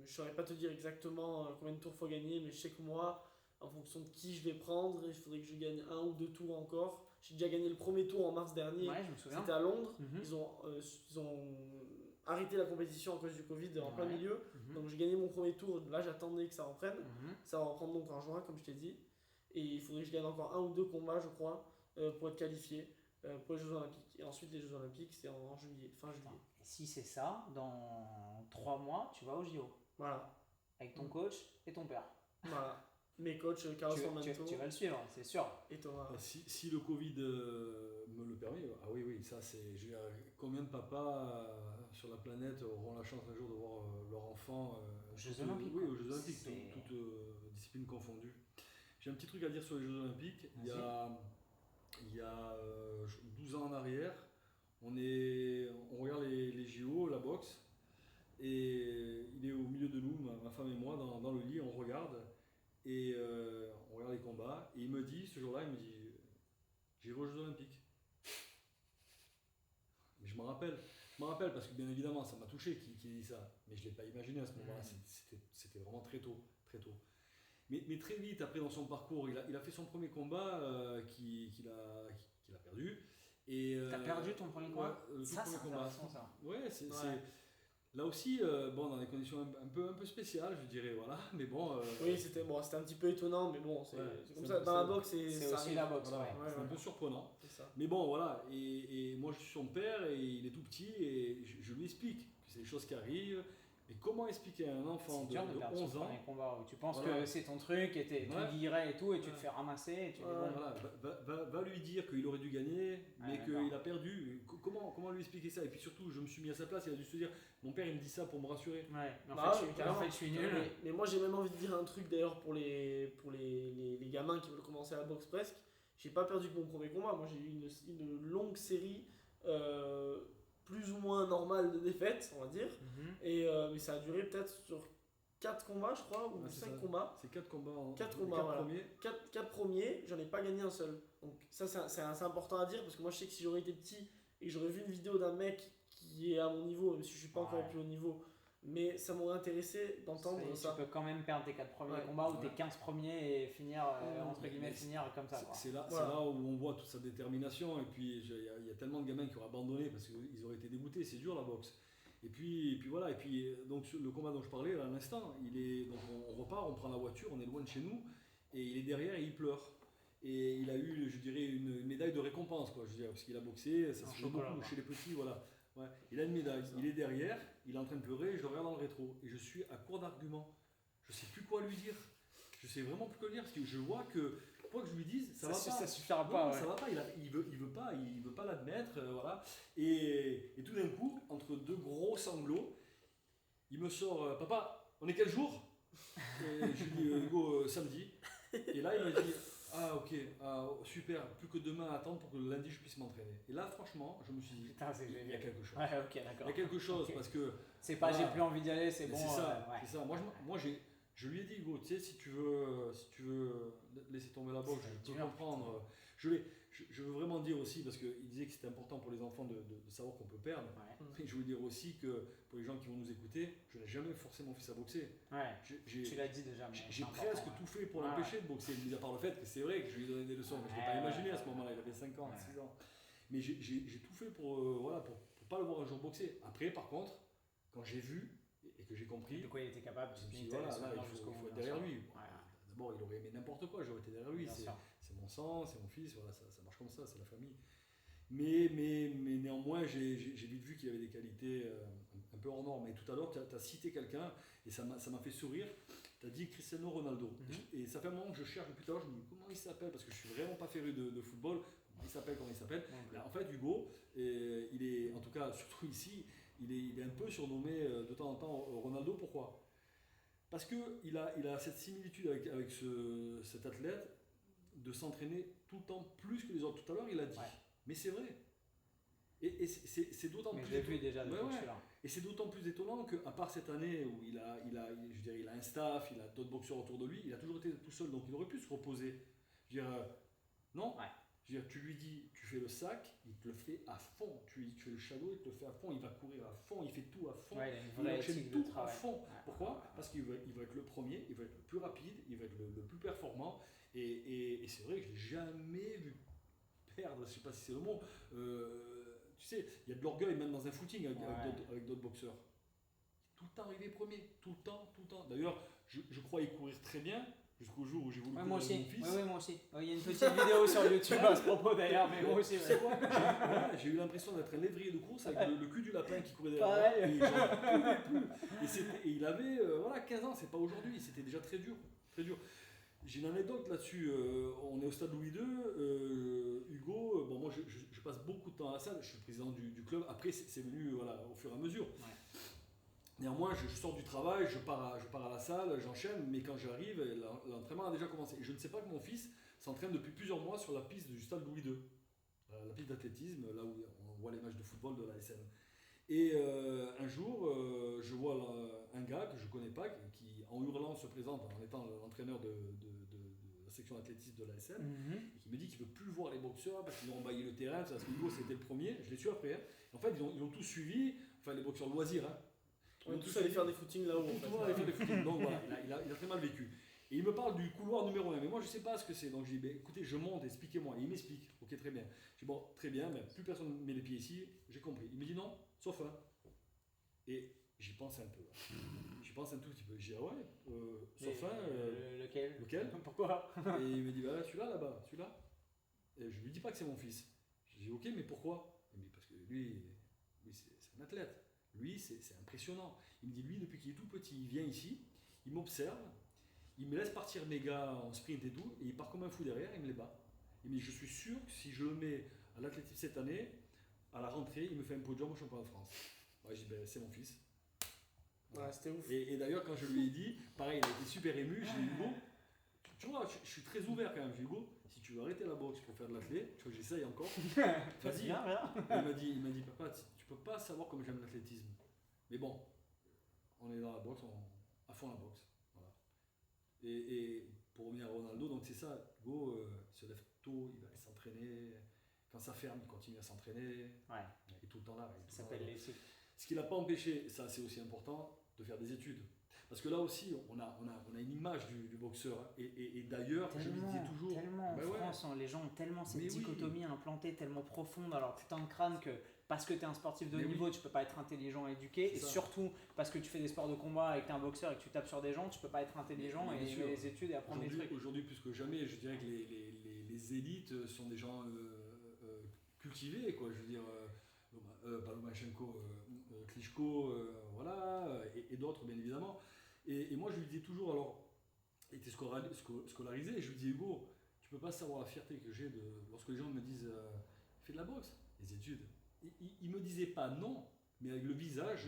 je saurais pas te dire exactement combien de tours faut gagner. Mais je sais que moi, en fonction de qui je vais prendre, il faudrait que je gagne un ou deux tours encore. J'ai déjà gagné le premier tour en mars dernier. Ouais, je me souviens. C'était à Londres. Mhm. Ils ont arrêté la compétition à cause du Covid en plein Ouais. milieu. Mhm. Donc j'ai gagné mon premier tour. Là, j'attendais que ça reprenne. Mhm. Ça va reprendre donc en juin, comme je t'ai dit. Et il faudrait que je gagne encore un ou deux combats, je crois, pour être qualifié pour les Jeux Olympiques. Et ensuite, les Jeux Olympiques, c'est en juillet, fin Putain. juillet. Et si c'est ça, dans 3 mois, tu vas au JO Voilà. avec ton coach et ton père. Voilà. Mes coachs, Carlos Formento Tu vas le suivre, c'est sûr. et Thomas. Si le Covid me le permet, ah oui, ça c'est. Je veux dire, combien de papas sur la planète auront la chance un jour de voir leur enfant Aux Jeux toutes, Olympiques, Oui, quoi. aux Jeux Olympiques, C'est- toutes disciplines confondues. J'ai un petit truc à dire sur les Jeux Olympiques. Vas-y. il y a 12 ans en arrière. On regarde les JO, la boxe, et il est au milieu de nous, ma femme et moi, dans le lit, on regarde, et on regarde les combats, et il me dit, ce jour-là, il me dit, j'irai aux Jeux Olympiques. Mais je m'en rappelle parce que bien évidemment, ça m'a touché qu'il ait dit ça, mais je ne l'ai pas imaginé à ce moment-là, c'était vraiment très tôt, très tôt. Mais très vite, après, dans son parcours, il a fait son premier combat qu'il a perdu. T'as perdu ton premier combat? Ouais, Ça, c'est combat. intéressant, ça. Ouais, là aussi, dans des conditions un peu spéciales, je dirais, voilà. Mais bon. Oui, c'était un petit peu étonnant, mais bon, c'est comme ça. C'est Dans la boxe, c'est ça aussi arrive. la boxe. Voilà, Ouais. c'est un peu surprenant. C'est ça. Mais bon, voilà. Et moi, je suis son père et il est tout petit et je lui explique que c'est des choses qui arrivent. Mais comment expliquer à un enfant C'est dur de perdre 11 son ans premier combat où tu penses Voilà. que c'est ton truc et t'es tout guilleret et tout et tu te fais ramasser et tu dis bon, voilà, va lui dire qu'il aurait dû gagner, mais Ouais, qu'il a perdu. Comment lui expliquer ça? Et puis surtout, je me suis mis à sa place, il a dû se dire, mon père il me dit ça pour me rassurer. ouais, mais Bah, en fait, je suis nul. Mais moi, j'ai même envie de dire un truc d'ailleurs pour les gamins qui veulent commencer à la boxe presque. J'ai pas perdu que mon premier combat. Moi, j'ai eu une longue série plus ou moins normale de défaites, on va dire. Mais ça a duré peut-être sur 4 combats, je crois, ou Ouais, c'est 5 ça. combats. C'est 4 combats. 4 les combats, 4 voilà. premiers. 4 premiers, j'en ai pas gagné un seul. Donc ça, c'est assez important à dire parce que moi, je sais que si j'aurais été petit et que j'aurais vu une vidéo d'un mec qui est à mon niveau, même si je suis pas encore au plus haut niveau, mais ça m'aurait intéressé d'entendre ça. Tu peux quand même perdre tes 4 premiers combats ou tes 15 premiers et finir, entre guillemets, finir comme ça. C'est là où on voit toute sa détermination. Et puis, il y a tellement de gamins qui auraient abandonné parce qu'ils auraient été dégoûtés. C'est dur la boxe. Et puis voilà. Et puis, donc, le combat dont je parlais là, à l'instant, donc on repart, on prend la voiture, on est loin de chez nous. Et il est derrière et il pleure. Et il a eu, je dirais, une médaille de récompense, quoi, je veux dire, parce qu'il a boxé, ça se fait beaucoup chez les petits, voilà. Ouais. Il a une médaille, il est derrière, il est en train de pleurer, je le regarde dans le rétro, et je suis à court d'arguments. Je sais plus quoi lui dire. Je sais vraiment plus quoi lui dire, parce que je vois que, quoi que je lui dise, ça va pas. Ça suffira pas. Non, ça va pas, il veut pas l'admettre, voilà. Et tout d'un coup, entre deux gros sanglots, il me sort, papa, on est quel jour? Et je lui dis, Hugo, samedi. Et là, il me dit, ah ok, super, plus que demain à attendre pour que le lundi je puisse m'entraîner. Et là, franchement, je me suis dit, Putain, il y a quelque chose. Ouais, ok, d'accord. Il y a quelque chose parce que. C'est pas voilà, j'ai plus envie d'y aller, c'est bon. C'est ça, c'est ça. Moi je lui ai dit, Hugo, tu sais, si tu veux laisser tomber la boxe, je peux comprendre. Je veux vraiment dire aussi, parce qu'il disait que c'était important pour les enfants de savoir qu'on peut perdre. Ouais. Mais je veux dire aussi que pour les gens qui vont nous écouter, je n'ai jamais forcé mon fils à boxer. Ouais. Tu l'as dit déjà. J'ai presque tout fait pour l'empêcher de boxer, mis à part le fait que c'est vrai que je lui ai donné des leçons, mais je ne l'ai pas imaginé à ce moment-là, il avait 5 ans, 6 ans. Mais j'ai tout fait pour pas le voir un jour boxer. Après, par contre, quand j'ai vu et que j'ai compris, de quoi il était capable, je me suis dit, voilà, là, il faut être derrière lui. D'abord, il aurait aimé n'importe quoi, j'aurais été derrière lui. C'est mon sang, c'est mon fils, voilà, ça marche comme ça, c'est la famille. Mais néanmoins, j'ai vite vu qu'il avait des qualités un peu hors normes. Et tout à l'heure, tu as cité quelqu'un, et ça m'a fait sourire. Tu as dit Cristiano Ronaldo. Et ça fait un moment que je cherche depuis tout à l'heure, je me dis comment il s'appelle, parce que je suis vraiment pas féru de football. Comment il s'appelle En fait, Hugo, il est, en tout cas, surtout ici, il est un peu surnommé de temps en temps Ronaldo. Pourquoi? Parce qu'il a cette similitude avec cet athlète de s'entraîner tout le temps plus que les autres. Tout à l'heure, il a dit. Ouais. Mais c'est vrai. Et c'est d'autant plus. Mais j'ai vu déjà depuis là. Et c'est d'autant plus étonnant qu'à part cette année où il a un staff, il a d'autres boxeurs autour de lui, il a toujours été tout seul. Donc il aurait pu se reposer. Je veux dire, non. Ouais. Je veux dire, tu lui dis, tu fais le sac, il te le fait à fond. Tu lui dis, tu fais le shadow, il te le fait à fond. Il va courir à fond, il fait tout à fond. Ouais, il enchaîne tout à fond. Ouais. Pourquoi? Parce qu'il va être le premier, il va être le plus rapide, il va être le plus performant. Et c'est vrai que je ne l'ai jamais vu perdre, je ne sais pas si c'est le mot. Tu sais, il y a de l'orgueil même dans un footing avec d'autres boxeurs. Tout le temps arrivé premier, tout le temps. D'ailleurs, je croyais courir très bien. Jusqu'au jour où j'ai voulu moi aussi. Mon fils. Oui, moi aussi. Il y a une petite vidéo sur YouTube à ce propos d'ailleurs, mais moi aussi. C'est quoi? J'ai eu l'impression d'être un lévrier de course avec le cul du lapin qui courait derrière moi. Et il avait 15 ans, c'est pas aujourd'hui, c'était déjà très dur. Très dur. J'ai une anecdote là-dessus. On est au stade Louis II. Hugo, moi je passe beaucoup de temps à la salle, je suis président du club. Après, c'est venu au fur et à mesure. Ouais. Néanmoins, je sors du travail, je pars à la salle, j'enchaîne, mais quand j'arrive, l'entraînement a déjà commencé. Et je ne sais pas que mon fils s'entraîne depuis plusieurs mois sur la piste du stade Louis II, la piste d'athlétisme, là où on voit les matchs de football de l'ASM. Et un jour, je vois un gars que je ne connais pas qui, en hurlant, se présente en étant l'entraîneur de la section athlétisme de l'ASM, et qui me dit qu'il ne veut plus voir les boxeurs parce qu'ils ont envahi le terrain, parce que Hugo c'était le premier, je l'ai su après. Hein. En fait, ils ont tous suivi, enfin les boxeurs loisirs. Hein. On est tous allés faire des footings là-haut. Tout le monde allait faire des footings. Donc voilà, il a très mal vécu. Et il me parle du couloir numéro 1, mais moi je ne sais pas ce que c'est. Donc je dis, écoutez, je monte, expliquez-moi. Et il m'explique, ok, très bien. Je dis, bon, très bien, mais plus personne ne met les pieds ici, j'ai compris. Il me dit non, sauf un. Et j'y pense un peu. J'y pense un tout petit peu. Je dis, ah ouais, sauf un. Lequel Pourquoi Et il me dit, bah, celui-là, là-bas, celui-là. Et je lui dis pas que c'est mon fils. Je dis, ok, mais pourquoi? Il me dit, parce que lui c'est un athlète. Lui, c'est impressionnant. Il me dit, lui, depuis qu'il est tout petit, il vient ici, il m'observe, il me laisse partir mes gars en sprint et tout, et il part comme un fou derrière, il me les bat. Il me dit, je suis sûr que si je le mets à l'athlétisme cette année, à la rentrée, il me fait un podium au championnat de France. Ouais, je dis, ben, c'est mon fils. Ouais, c'était ouf. Et d'ailleurs, quand je lui ai dit, pareil, il a été super ému, j'ai dit, Hugo, tu vois, je suis très ouvert quand même, j'ai dit, Hugo, si tu veux arrêter la boxe pour faire de l'athlète, tu vois, j'essaye encore, vas-y. Il m'a dit, papa, tu peux pas savoir comme j'aime l'athlétisme. Mais bon, on est dans la boxe, à fond la boxe. Voilà. Et pour revenir à Ronaldo, donc c'est ça, Hugo se lève tôt, il va aller s'entraîner. Quand ça ferme, il continue à s'entraîner. Ouais. Il est tout le temps là. Ça s'appelle les cycles. Ce qui l'a pas empêché, ça c'est aussi important, de faire des études. Parce que là aussi, on a une image du boxeur. Hein. Et d'ailleurs, je me disais toujours. Tellement en France, les gens ont tellement cette dichotomie implantée, tellement profonde dans leur putain de crâne que parce que tu es un sportif de haut niveau, tu peux pas être intelligent et éduqué. Et surtout, parce que tu fais des sports de combat et que tu es un boxeur et que tu tapes sur des gens, tu peux pas être intelligent et aimer les études et apprendre des trucs. Aujourd'hui, plus que jamais, je dirais que les élites sont des gens cultivés, quoi. Je veux dire, Lomachenko, Klitschko, voilà, et d'autres, bien évidemment. Et moi, je lui disais toujours, alors, il était scolarisé, et je lui dis, Hugo, tu peux pas savoir la fierté que j'ai lorsque les gens me disent, fais de la boxe, les études. Ils me disaient pas non, mais avec le visage,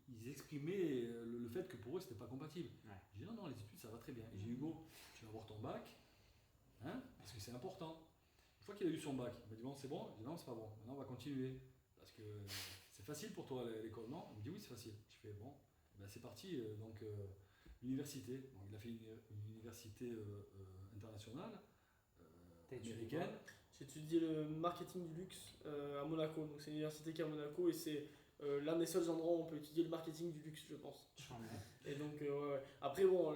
ils exprimaient le fait que pour eux, c'était pas compatible. Ouais. Je dis, non, les études, ça va très bien. Et j'ai dit, Hugo, tu vas avoir ton bac, hein, parce que c'est important. Une fois qu'il a eu son bac, il m'a dit, bon, c'est bon. Je dis, non, c'est pas bon. Maintenant, on va continuer. Parce que c'est facile pour toi l'école, non? Il me dit, oui, c'est facile. Je fais, bon, ben, c'est parti. Donc, l'université. Donc, il a fait une université internationale, américaine. J'ai étudié le marketing du luxe à Monaco. Donc, c'est une université qui est à Monaco et c'est l'un des seuls endroits où on peut étudier le marketing du luxe, je pense. Et donc, après, bon,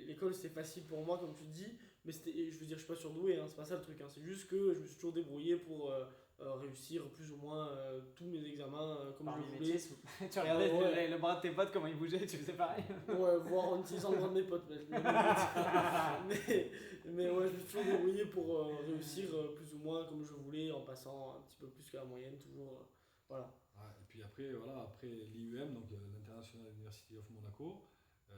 l'école c'était facile pour moi, comme tu dis. Mais je veux dire, je suis pas surdoué, hein, c'est pas ça le truc. Hein. C'est juste que je me suis toujours débrouillé pour réussir plus ou moins tous mes examens comme je voulais. Tu regardais le bras de tes potes, comment ils bougeaient, tu faisais pareil. Ouais, voir en utilisant le bras de mes potes. Mais ouais, je me suis toujours débrouillé pour réussir plus ou moins comme je voulais, en passant un petit peu plus que la moyenne, toujours. Voilà. Ouais, et puis après, après l'IUM, donc l'International University of Monaco,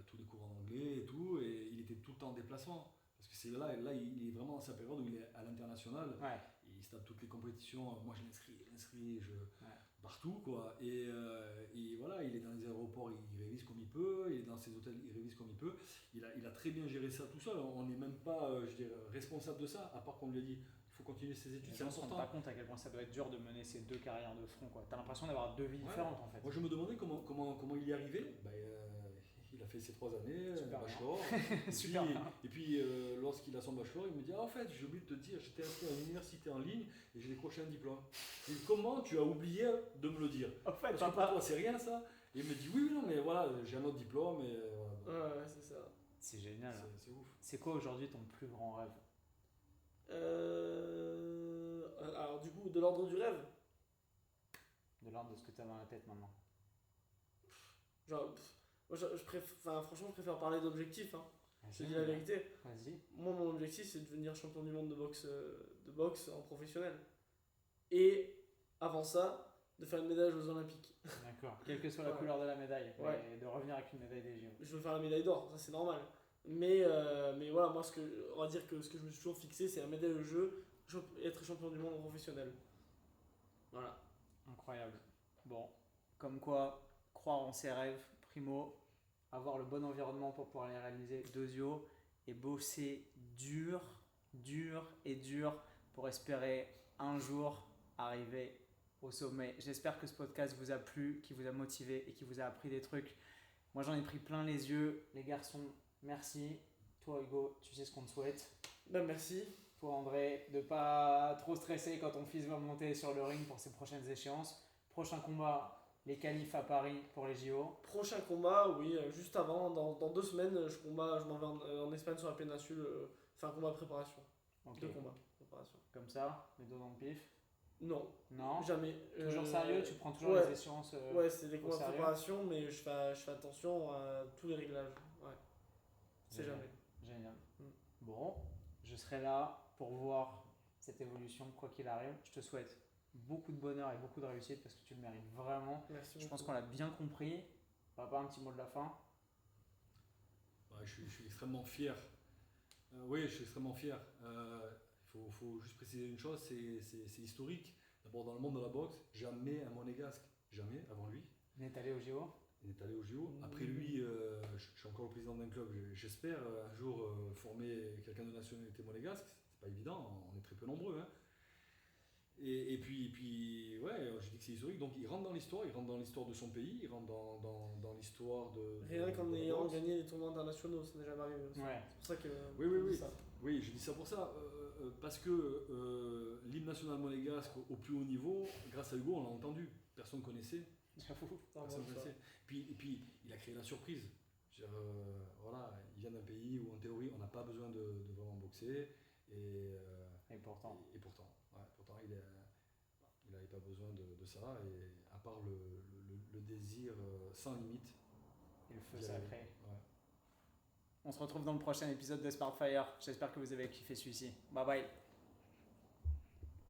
tous les cours en anglais et tout, et il était tout le temps en déplacement. Parce que c'est là, il est vraiment dans sa période où il est à l'international. Ouais. Il se tape toutes les compétitions. Moi, je l'inscris partout, quoi. Et voilà, il est dans les aéroports, il révise comme il peut. Il est dans ses hôtels, il révise comme il peut. Il a très bien géré ça tout seul. On n'est même pas, je dirais, responsable de ça, à part qu'on lui a dit il faut continuer ses études. Les gens ne se rendent pas compte à quel point ça doit être dur de mener ces deux carrières de front, quoi. T'as l'impression d'avoir deux vies différentes, en fait. Moi, je me demandais comment il y arrivait. Il a fait ses 3 années, bachelor. Et puis lorsqu'il a son bachelor, il me dit en fait, j'ai oublié de te dire, j'étais inscrit à une université en ligne et j'ai décroché un diplôme. Et comment tu as oublié de me le dire? En fait, parce que pour toi, c'est rien ça. Et il me dit oui, non, mais voilà, j'ai un autre diplôme. Et, voilà. Ouais, c'est ça. C'est génial. C'est ouf. C'est quoi aujourd'hui ton plus grand rêve? Alors, du coup, de l'ordre du rêve? De l'ordre de ce que tu as dans la tête maintenant. Genre. Moi, franchement, je préfère parler d'objectifs. Hein. Je te dis la vérité. Vas-y. Moi, mon objectif, c'est de devenir champion du monde de boxe en professionnel. Et avant ça, de faire une médaille aux Jeux Olympiques. D'accord. Quelle que soit la couleur de la médaille. Et de revenir avec une médaille des JO. Je veux faire la médaille d'or, ça c'est normal. Mais voilà, moi, on va dire que ce que je me suis toujours fixé, c'est la médaille au jeu, être champion du monde en professionnel. Voilà. Incroyable. Bon, comme quoi, croire en ses rêves. Primo, avoir le bon environnement pour pouvoir les réaliser. Deuxio, et bosser dur dur et dur pour espérer un jour arriver au sommet. J'espère que ce podcast vous a plu, qu'il vous a motivé et qu'il vous a appris des trucs. Moi, j'en ai pris plein les yeux. Les garçons, merci. Toi, Hugo, tu sais ce qu'on te souhaite. Ben merci. Toi, André, de pas trop stresser quand ton fils va monter sur le ring pour ses prochaines échéances. Prochain combat, les qualifs à Paris pour les JO. Prochain combat, oui, juste avant, dans 2 semaines, je m'en vais en Espagne sur la péninsule, faire un combat de préparation. Ok. 2 combats de préparation. Comme ça, les dos dans le pif. Non, Non. jamais. Toujours sérieux, tu prends toujours ouais. les échéances. Ouais, c'est des combats de sérieux. préparation, mais je fais attention à tous les réglages. Ouais. C'est Génial. jamais. Génial. Mm. Bon, je serai là pour voir cette évolution, quoi qu'il arrive. Je te souhaite beaucoup de bonheur et beaucoup de réussite parce que tu le mérites vraiment. Merci Je beaucoup. pense qu'on l'a bien compris. On va pas un petit mot de la fin. Ouais, je suis extrêmement fier. Oui, je suis extrêmement fier. Il faut juste préciser une chose, c'est historique. D'abord, dans le monde de la boxe, jamais un monégasque, jamais avant lui. On est allé au JO. Il est allé au JO. Après lui, je suis encore le président d'un club. J'espère un jour former quelqu'un de nationalité monégasque. C'est pas évident, on est très peu nombreux. Hein. Et puis, ouais, je dis que c'est historique. Donc il rentre dans l'histoire de son pays, il rentre dans l'histoire de. Rien qu'en de la ayant boxe. gagné les tournois internationaux, ça n'est jamais arrivé aussi. Ouais. C'est pour ça que. Oui. on dit ça. Oui, je dis ça pour ça, parce que l'hymne national monégasque au plus haut niveau, grâce à Hugo, on l'a entendu. Personne ne connaissait. J'avoue. Non, Personne bon, ça. connaissait. Puis, il a créé la surprise. Je veux dire, voilà, il vient d'un pays où, en théorie, on n'a pas besoin de vraiment boxer. Et pourtant. Et pourtant, il n'avait pas besoin de ça. Et à part le désir sans limite. Et le feu d'y arriver. sacré. Ouais. On se retrouve dans le prochain épisode de Sparkfire. J'espère que vous avez kiffé celui-ci. Bye bye.